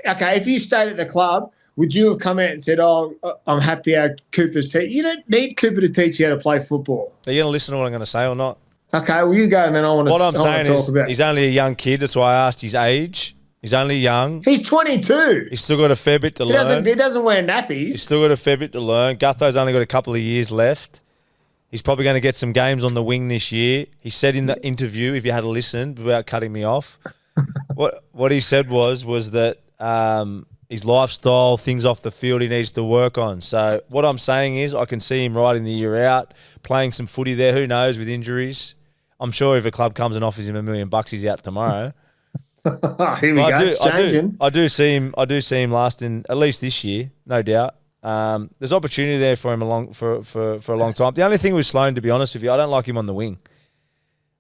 okay. If you stayed at the club, would you have come out and said, "Oh, I'm happy how Cooper's teach"? You don't need Cooper to teach you how to play football. Are you going to listen to what I'm going to say or not? Okay, well you go and then I want to. What I'm saying is, about. He's only a young kid. That's why I asked his age. He's only young. He's 22. He's still got a fair bit to learn. He doesn't wear nappies. He's still got a fair bit to learn. Gutho's only got a couple of years left. He's probably going to get some games on the wing this year. He said in the interview, if you had to listen without cutting me off, what he said was that his lifestyle, things off the field, he needs to work on. So what I'm saying is I can see him riding the year out, playing some footy there. Who knows with injuries? I'm sure if a club comes and offers him $1 million, he's out tomorrow. Here we go. It's changing. I do see him lasting at least this year, no doubt. There's opportunity there for him for a long time. The only thing with Sloan, to be honest with you, I don't like him on the wing.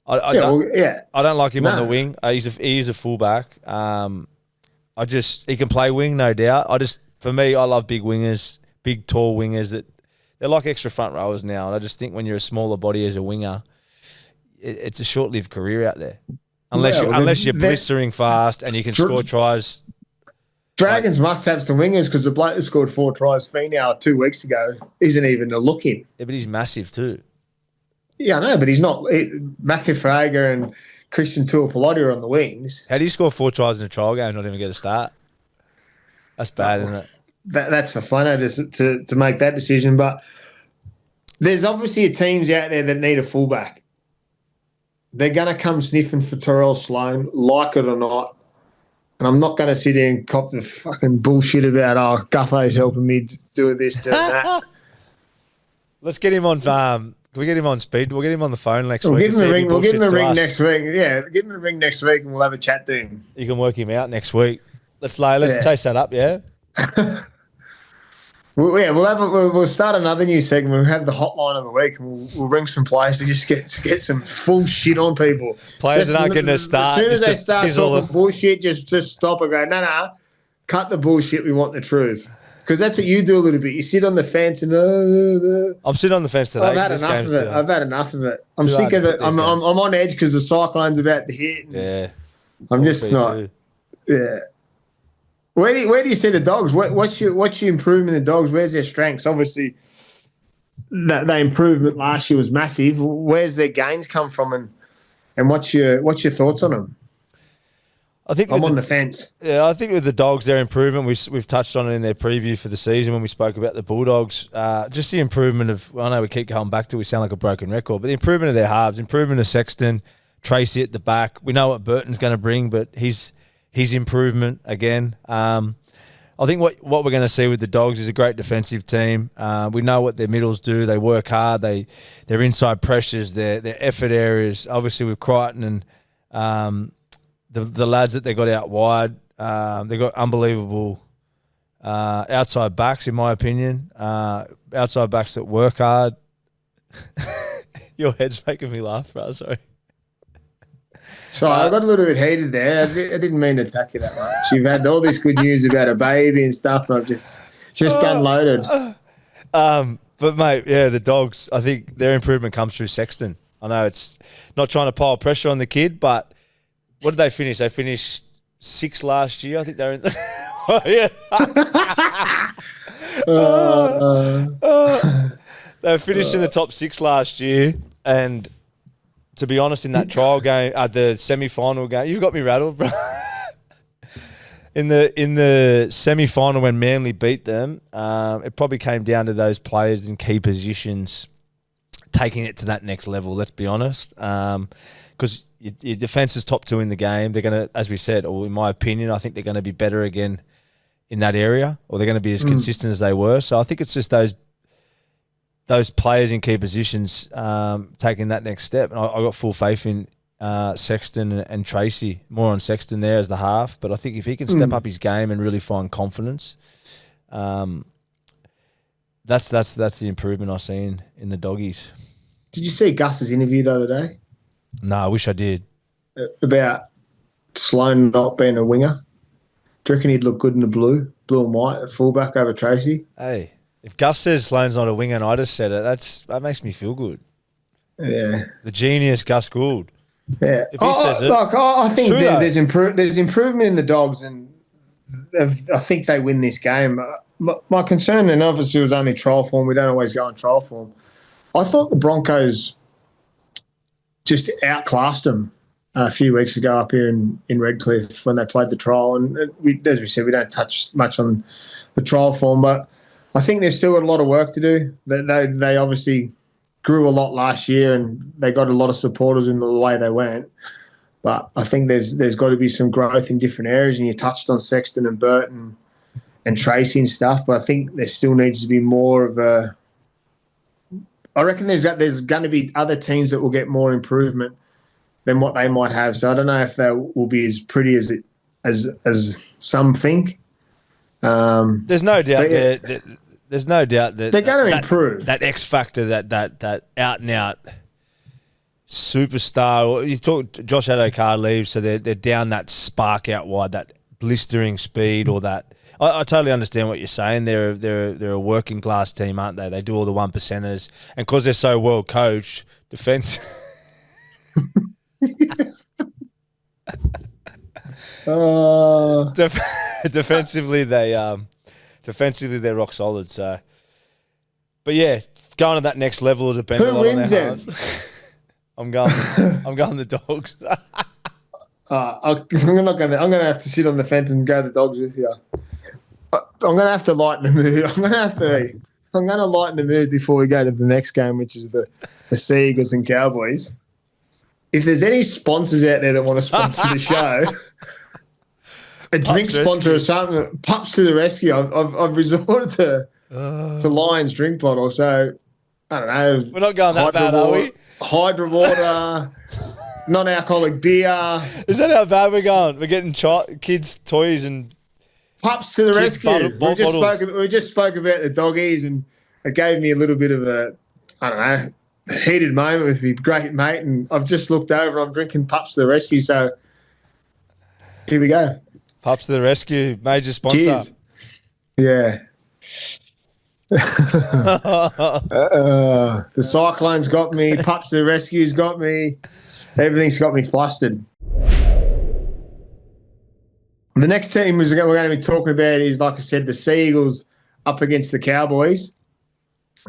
I don't like him on the wing. He is a fullback. He can play wing, no doubt. For me, I love big wingers, big tall wingers that they're like extra front rowers now. And I just think when you're a smaller body as a winger, it's a short-lived career out there. Unless you're blistering fast and you can score tries. Dragons must have some wingers because the bloke that scored 4 tries Finau 2 weeks ago isn't even a look in. Yeah, but he's massive too. Yeah, I know, but he's not. Matthew Frager and Christian Tuipulotu are on the wings. How do you score 4 tries in a trial game and not even get a start? That's bad, isn't it? That's for fun to make that decision. But there's obviously teams out there that need a fullback. They're going to come sniffing for Tyrell Sloan, like it or not. And I'm not going to sit here and cop the fucking bullshit about, Gutho's helping me do this, do that. Let's get him on. Can we get him on speed? We'll get him on the phone next week. We'll give him a ring next week. Yeah, give him a ring next week and we'll have a chat to him. You can work him out next week. Let's chase that up, yeah? We'll start another new segment. We'll have the hotline of the week, and we'll ring some players to just get some full shit on people. Players that aren't getting a start. As soon as they start talking bullshit, just stop and go, no, cut the bullshit. We want the truth. Because that's what you do a little bit. You sit on the fence and. I'm sitting on the fence today. I've had enough of it. I'm sick of it. I'm on edge because the Cyclone's about to hit. Yeah. I'm just not. Too. Yeah. Where do you see the Dogs? What's your improvement in the Dogs? Where's their strengths? Obviously, that improvement last year was massive. Where's their gains come from, and what's your thoughts on them? I think I'm on the fence. Yeah, I think with the Dogs, their improvement, we've touched on it in their preview for the season when we spoke about the Bulldogs. Just the improvement of, I know we keep going back to, we sound like a broken record, but the improvement of their halves, improvement of Sexton, Tracy at the back. We know what Burton's going to bring, but his improvement again. I think what we're going to see with the Dogs is a great defensive team. We know what their middles do. They work hard. Their inside pressures, their effort areas. Obviously with Crichton and the lads that they got out wide, they got unbelievable outside backs, in my opinion. Outside backs that work hard. Your head's making me laugh, bro. Sorry. Sorry, I got a little bit heated there. I didn't mean to attack you that much. You've had all this good news about a baby and stuff, and I've just unloaded. But, mate, yeah, the Dogs, I think their improvement comes through Sexton. I know it's not trying to pile pressure on the kid, but what did they finish? They finished 6th last year. I think they're in. Oh, yeah. They finished in the top 6 last year, and to be honest, in that trial game, the semi-final game, you've got me rattled, bro. In the semi-final when Manly beat them, it probably came down to those players in key positions taking it to that next level. Let's be honest, because your defense is top 2 in the game. They're going to, as we said, or in my opinion, I think they're going to be better again in that area, or they're going to be as consistent as they were. So I think it's just those players in key positions taking that next step. And I got full faith in Sexton and Tracy. More on Sexton there as the half, but I think if he can step up his game and really find confidence, that's the improvement I've seen in the doggies. Did you see Gus's interview the other day? No, I wish I did. About Sloan not being a winger. Do you reckon he'd look good in the blue and white, at fullback over Tracy? Hey, if Gus says Sloan's not a winger and I just said it, that makes me feel good. Yeah. The genius Gus Gould. Yeah. If he says it. Look, I think there's improvement in the Dogs, and I think they win this game. My concern, and obviously it was only trial form, we don't always go on trial form. I thought the Broncos just outclassed them a few weeks ago up here in Redcliffe when they played the trial. And as we said, we don't touch much on the trial form, but I think they've still got a lot of work to do. They obviously grew a lot last year and they got a lot of supporters in the way they went. But I think there's got to be some growth in different areas, and you touched on Sexton and Burton and Tracy and stuff, but I think there still needs to be more of a – I reckon there's going to be other teams that will get more improvement than what they might have. So I don't know if they will be as pretty as some think. There's no doubt there's no doubt that they're going to improve. That X factor, that out and out superstar. You talk Josh Adokar leaves, so they're down that spark out wide, that blistering speed, or that. I totally understand what you're saying. They're a working class team, aren't they? They do all the 1%ers, and because they're so well coached, defense. Defensively, they're rock solid. So, but yeah, going to that next level will depend. Who a lot wins on their then? halves. I'm going the Dogs. I'm gonna have to sit on the fence and go the Dogs with you. I'm gonna have to lighten the mood. I'm gonna lighten the mood before we go to the next game, which is the Sea Eagles and Cowboys. If there's any sponsors out there that want to sponsor the show, a drink sponsor or something, Pups to the rescue. I've resorted to Lions drink bottle. So I don't know. We're not going that bad, are we? Hydro water, non-alcoholic beer. Is that how bad we're going? We're getting kids' toys and Pups to the rescue. We just spoke about the doggies, and it gave me a little bit of a, I don't know, heated moment with my great mate, and I've just looked over. I'm drinking Pups to the rescue. So here we go. Pups to the rescue, major sponsor. Cheers. Yeah. The Cyclone's got me. Pups to the rescue's got me. Everything's got me flustered. The next team we're going to be talking about is, like I said, the Sea Eagles up against the Cowboys.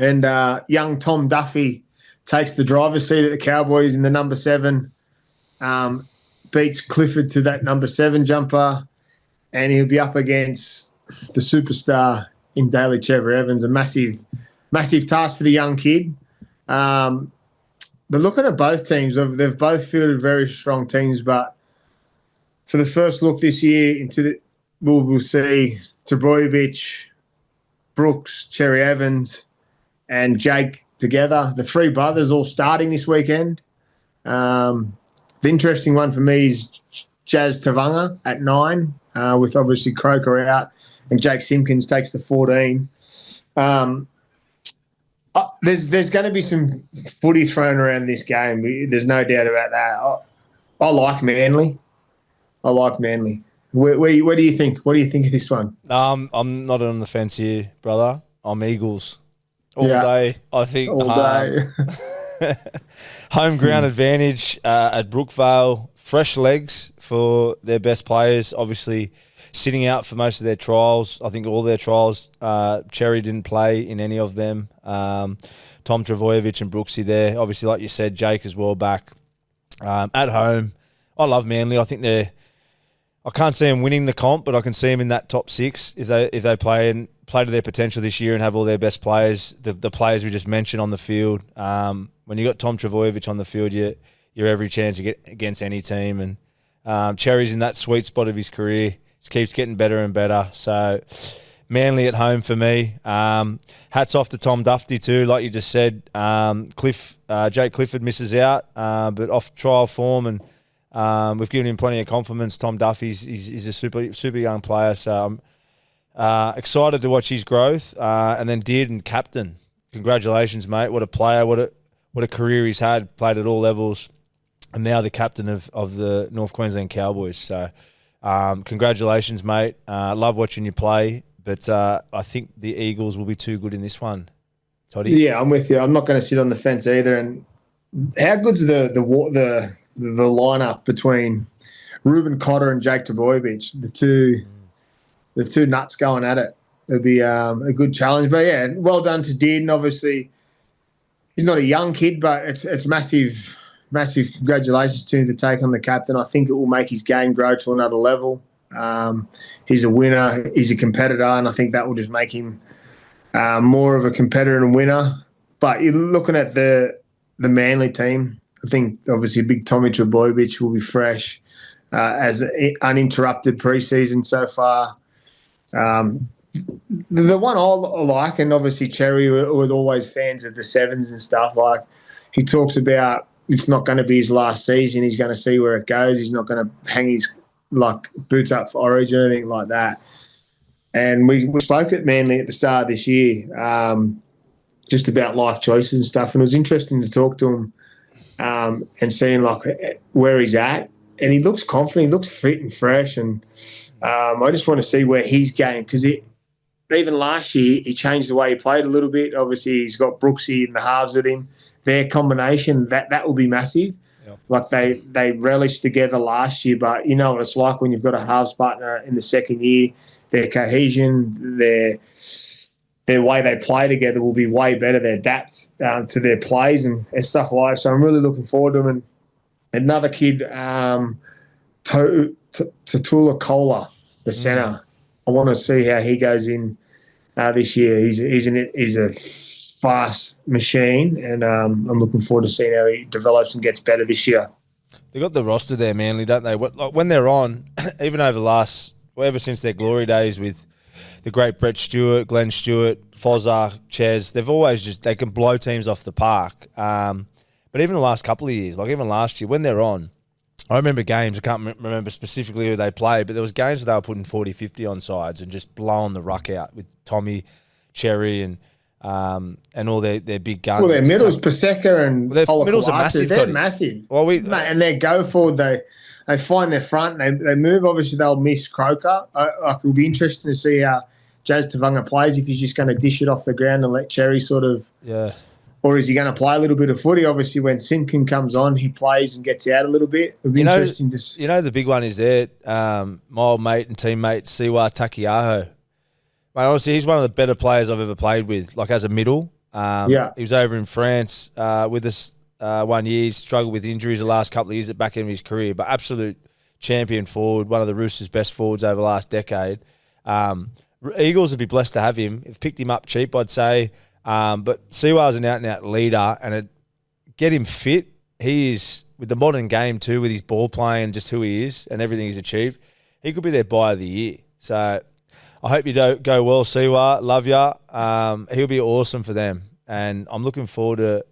And young Tom Duffy takes the driver's seat at the Cowboys in the number 7, beats Clifford to that number 7 jumper, and he'll be up against the superstar in Daly Trevor Evans, a massive task for the young kid. But looking at both teams, they've both fielded very strong teams, but for the first look this year we'll see Trbojevic, Brooks, Cherry Evans, and Jake together. The 3 brothers all starting this weekend. The interesting one for me is Jazz Tavanga at 9, with obviously Croker out, and Jake Simpkins takes the 14. There's going to be some footy thrown around this game. There's no doubt about that. I like Manly. What do you think? What do you think of this one? I'm not on the fence here, brother. I'm Eagles all day. I think all day. Home ground advantage at Brookvale. fresh legs for their best players. Obviously, sitting out for most of their trials. I think all their trials, Cherry didn't play in any of them. Tom Travojevic and Brooksy there. Obviously, like you said, Jake as well back. At home, I love Manly. I think I can't see them winning the comp, but I can see them in that top 6 if they play to their potential this year and have all their best players, the players we just mentioned on the field. When you got Tom Travojevic on the field, you're every chance to get against any team. And Cherry's in that sweet spot of his career. Just keeps getting better and better. So Manly at home for me. Hats off to Tom Duffy too, like you just said. Jake Clifford misses out, but off trial form, and we've given him plenty of compliments. Tom Duffy, he's a super young player, so I'm excited to watch his growth. And then Dearden, captain. Congratulations, mate. What a player, what a career he's had, played at all levels, and now the captain of the North Queensland Cowboys. So congratulations, mate. Love watching you play, but I think the Eagles will be too good in this one. Toddy? Yeah, I'm with you. I'm not going to sit on the fence either. And how good's the lineup between Ruben Cotter and Jake Trbojevic? The two nuts going at it. It'll be a good challenge. But yeah, well done to Dearden. Obviously, he's not a young kid, but it's massive congratulations to him to take on the captain. I think it will make his game grow to another level. He's a winner. He's a competitor, and I think that will just make him more of a competitor and winner. But you're looking at the Manly team. I think obviously big Tommy Trbojevic will be fresh as uninterrupted preseason so far. The one I like, and obviously Cherry was always fans of the sevens and stuff, like he talks about it's not going to be his last season. He's going to see where it goes. He's not going to hang his boots up for Origin or anything like that. And we spoke at Manly at the start of this year just about life choices and stuff, and it was interesting to talk to him and seeing where he's at. And he looks confident. He looks fit and fresh, and I just want to see where he's going, because even last year he changed the way he played a little bit. Obviously, he's got Brooksy in the halves with him. Their combination, that will be massive. Yep. Like they relished together last year, but you know what it's like when you've got a halves partner in the second year. Their cohesion, their way they play together will be way better. Their depth to their plays and stuff like that. So I'm really looking forward to them. And another kid, Tatula Kola, the centre. I want to see how he goes in this year. He's a fast machine, and I'm looking forward to seeing how he develops and gets better this year. They got the roster there, Manly, don't they? When they're on, even ever since their glory days with the great Brett Stewart, Glenn Stewart, Fozza, Ches, they can blow teams off the park. But even the last couple of years, like even last year, when they're on, I remember games, I can't remember specifically who they played, but there was games where they were putting 40, 50 on sides and just blowing the ruck out with Tommy, Cherry, and all their big guns. Well, their middles, Paseka and their middles are massive. They're massive. Well, and they go forward. They find their front. They move. Obviously, they'll miss Croker. It'll be interesting to see how Jazz Tavanga plays, if he's just going to dish it off the ground and let Cherry sort of... Yeah. Or is he going to play a little bit of footy? Obviously, when Simkin comes on, he plays and gets out a little bit. It'll be interesting to see. The big one is there, my old mate and teammate, Siwa Takiaho. Mate, honestly, he's one of the better players I've ever played with, like as a middle. He was over in France with us 1 year. He struggled with injuries the last couple of years at the back end of his career, but absolute champion forward, one of the Roosters' best forwards over the last decade. Eagles would be blessed to have him. They've picked him up cheap, I'd say. But Siwa's an out-and-out leader, and get him fit. He is, with the modern game too, with his ball playing and just who he is and everything he's achieved, he could be their buy of the year. So I hope you go well, Siwa. Love ya. He'll be awesome for them, and I'm looking forward to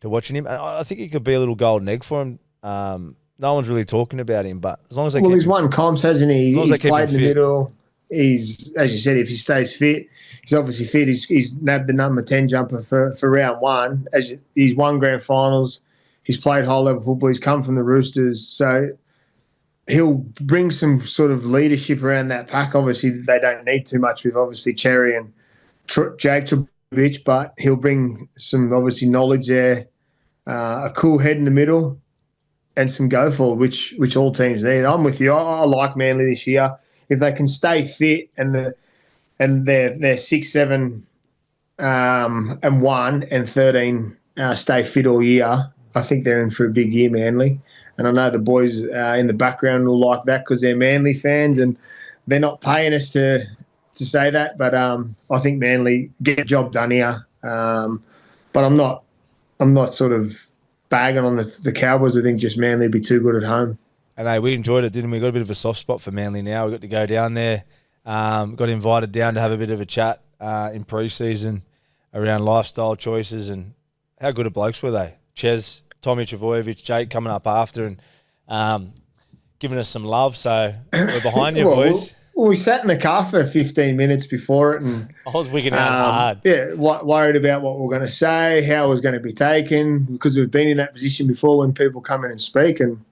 watching him. And I think he could be a little golden egg for him. No one's really talking about him, but as long as they he's won comps, hasn't he? He's played in the fit. Middle. He's, as you said, if he stays fit, he's obviously fit. He's nabbed the number 10 jumper for round one. He's won grand finals. He's played high-level football. He's come from the Roosters. So he'll bring some sort of leadership around that pack. Obviously, they don't need too much with, obviously, Cherry and Jake Trbojevic, but he'll bring some, obviously, knowledge there, a cool head in the middle. some go forward, which all teams need. I'm with you. I like Manly this year. If they can stay fit and they're 6, 7, and 1 and 13 stay fit all year, I think they're in for a big year, Manly. And I know the boys in the background will like that because they're Manly fans and they're not paying us to say that. But I think Manly get the job done here. But I'm not sort of bagging on the Cowboys. I think just Manly would be too good at home. And hey, we enjoyed it, didn't we? Got a bit of a soft spot for Manly now. We got to go down there. Got invited down to have a bit of a chat in pre-season around lifestyle choices and how good of blokes were they? Ches, Tommy Travojevic, Jake coming up after and giving us some love. So we're behind you, boys. Well, we sat in the car for 15 minutes before it, and I was wigging out hard. Yeah, worried about what we're going to say, how it was going to be taken, because we've been in that position before when people come in and speak, and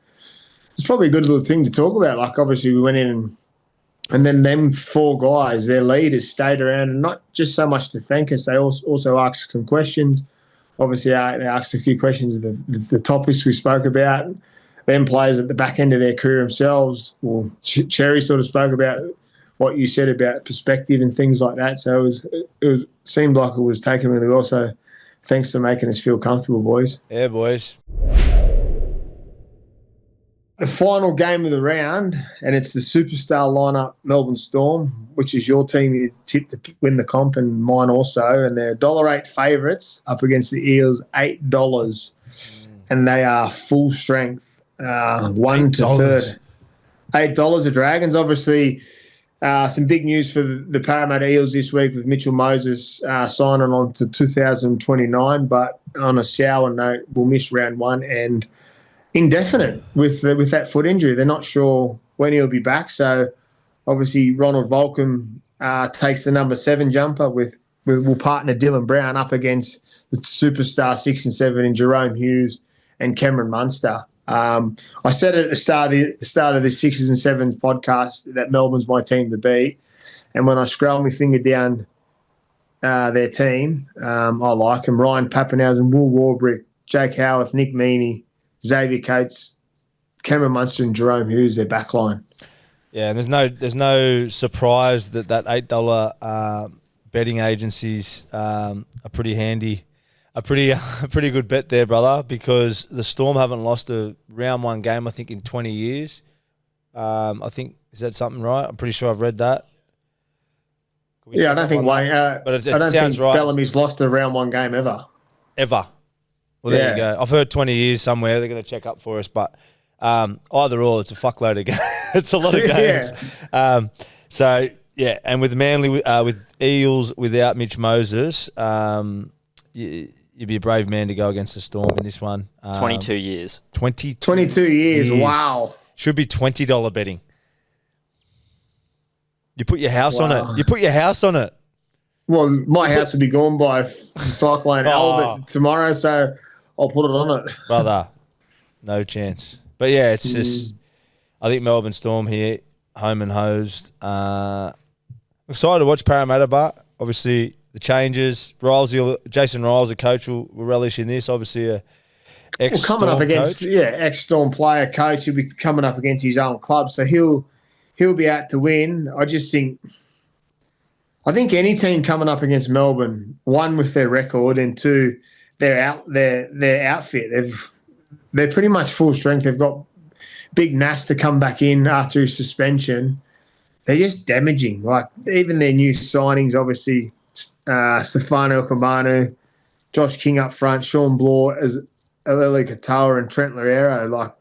it's probably a good little thing to talk about. Like, obviously, we went in and then them 4 guys, their leaders, stayed around, and not just so much to thank us, they also asked some questions. Obviously, they asked a few questions of the topics we spoke about. Them players at the back end of their career themselves. Well, Cherry sort of spoke about what you said about perspective and things like that. So it seemed like it was taken really well. So thanks for making us feel comfortable, boys. Yeah, boys. The final game of the round, and it's the superstar lineup, Melbourne Storm, which is your team you tipped to win the comp, and mine also. And they're $1.08 favourites up against the Eels, $8. And they are full strength, 1 to 3rd. $8 the Dragons. Obviously, some big news for the Parramatta Eels this week with Mitchell Moses signing on to 2029. But on a sour note, we'll miss round 1 and indefinite with that foot injury. They're not sure when he'll be back. So obviously Ronald Volcom takes the number 7 jumper will partner Dylan Brown up against the superstar 6 and 7 in Jerome Hughes and Cameron Munster. I said at the start of the 6s and 7s podcast that Melbourne's my team to beat. And when I scroll my finger down their team, I like them. Ryan Pappenhausen, Will Warbrick, Jake Howarth, Nick Meaney, Xavier Coates, Cameron Munster and Jerome Hughes, their backline. Yeah, and there's no surprise that $8 betting agencies are pretty handy. A pretty good bet there, brother, because the Storm haven't lost a round 1 game, I think, in 20 years. I think, is that something right? I'm pretty sure I've read that. Yeah, I don't think Wayne. But it I don't sounds think right. Bellamy's lost a round 1 game ever. Ever. Well, there you go. I've heard 20 years somewhere. They're going to check up for us, but either or, it's a fuckload of games. It's a lot of games. Yeah. So yeah, and with Manly, with Eels without Mitch Moses, you'd be a brave man to go against the Storm in this one. 22 years. 22 years. Wow. Should be $20 betting. You put your house on it. You put your house on it. Well, my house will be gone by Cyclone Alfred tomorrow, so I'll put it on it. Brother, no chance. But yeah, it's just, I think Melbourne Storm here, home and hosed. Excited to watch Parramatta, but obviously the changes. Jason Riles, the coach, will relish in this. Obviously, coming up against coach. ex-Storm player coach. He'll be coming up against his own club, so he'll be out to win. I think any team coming up against Melbourne, 1 with their record and 2 their outfit, they're pretty much full strength. They've got Big Nas to come back in after his suspension. They're just damaging. Like, even their new signings, obviously, Stefano Kambanu, Josh King up front, Sean Bloor, as Aleli Katoa and Trent Loiero,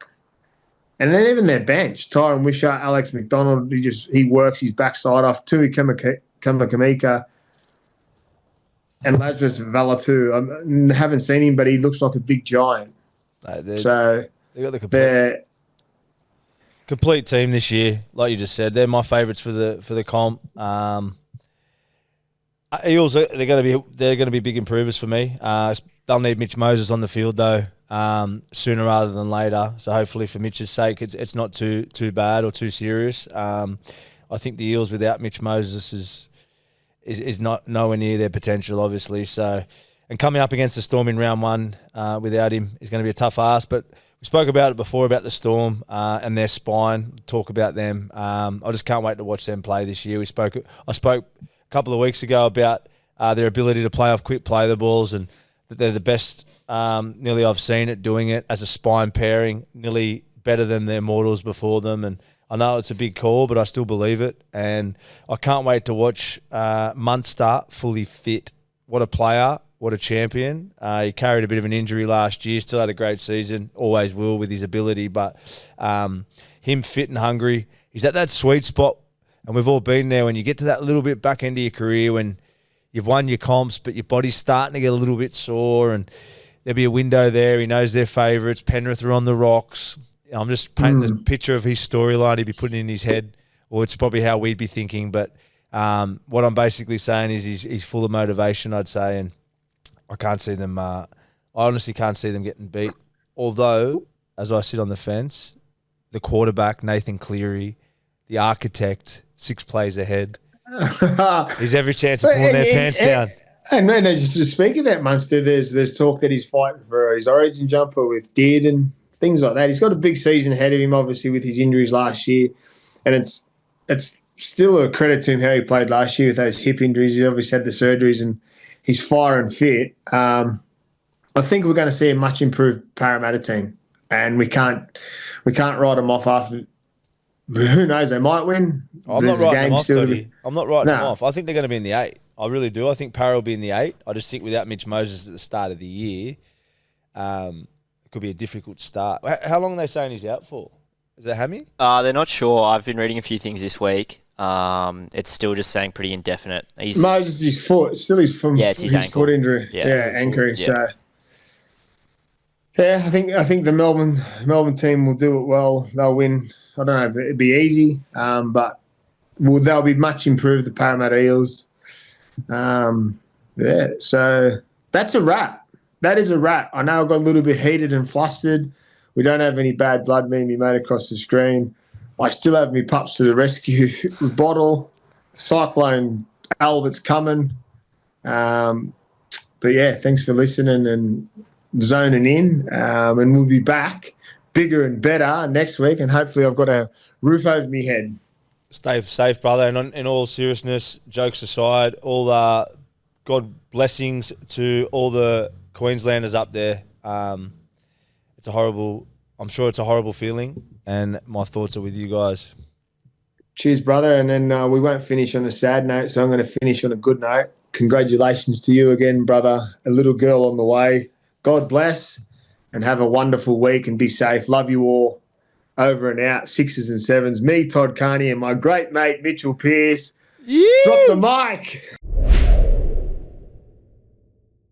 and then even their bench, Tyron Wishart, Alex McDonald, he works his backside off. Tui Kamika and Lazarus Valapu. I haven't seen him, but he looks like a big giant. They got the complete team this year, like you just said. They're my favourites for the comp. Eels, they're going to be big improvers for me. They'll need Mitch Moses on the field though, sooner rather than later. So hopefully, for Mitch's sake, it's not too bad or too serious. I think the Eels without Mitch Moses is not nowhere near their potential, obviously. So, and coming up against the Storm in round 1 without him is going to be a tough ask. But we spoke about it before about the Storm and their spine. Talk about them. I just can't wait to watch them play this year. I spoke a couple of weeks ago about their ability to play off quick play the balls, and that they're the best nearly I've seen it doing it as a spine pairing, nearly better than their mortals before them. And I know it's a big call, but I still believe it. And I can't wait to watch Munster fully fit. What a player, what a champion. He carried a bit of an injury last year, still had a great season, always will with his ability. But him fit and hungry, he's at that sweet spot. And we've all been there when you get to that little bit back into your career when you've won your comps, but your body's starting to get a little bit sore, and there'll be a window there. He knows their favourites. Penrith are on the rocks. I'm just painting the picture of his storyline he'd be putting in his head, or it's probably how we'd be thinking. But what I'm basically saying is he's full of motivation, I'd say, and I can't see them. I honestly can't see them getting beat. Although, as I sit on the fence, the quarterback, Nathan Cleary, the architect, 6 plays ahead. He's every chance of pulling their pants down. And no, just to speak about Munster, there's talk that he's fighting for his origin jumper with Deard and things like that. He's got a big season ahead of him, obviously, with his injuries last year. And it's still a credit to him how he played last year with those hip injuries. He obviously had the surgeries and he's fire and fit. I think we're going to see a much improved Parramatta team. And we can't write them off after. Who knows? They might win. I'm not writing them off, Toddy. I'm not writing them off. I think they're going to be in the 8. I really do. I think Parra will be in the 8. I just think without Mitch Moses at the start of the year, it could be a difficult start. How long are they saying he's out for? Is it hammy? They're not sure. I've been reading a few things this week. It's still just saying pretty indefinite. Moses, his foot. Still his ankle. Foot injury. Yeah, ankle. So, yeah, I think the Melbourne team will do it well. They'll win. I don't know if it'd be easy, but they'll be much improved, the Parramatta Eels. So that's a wrap. That is a wrap. I know I got a little bit heated and flustered. We don't have any bad blood being made across the screen. I still have me pups to the rescue bottle. Cyclone Alfred's coming. But yeah, thanks for listening and zoning in. And we'll be back bigger and better next week. And hopefully I've got a roof over my head. Stay safe, brother. And in all seriousness, jokes aside, all God blessings to all the Queenslanders up there. It's a horrible. I'm sure it's a horrible feeling, and my thoughts are with you guys. Cheers, brother. And then we won't finish on a sad note, so I'm going to finish on a good note. Congratulations to you again, brother. A little girl on the way. God bless, and have a wonderful week and be safe. Love you all. Over and out, 6s and 7s. Me, Todd Carney, and my great mate, Mitchell Pearce. Yeah. Drop the mic.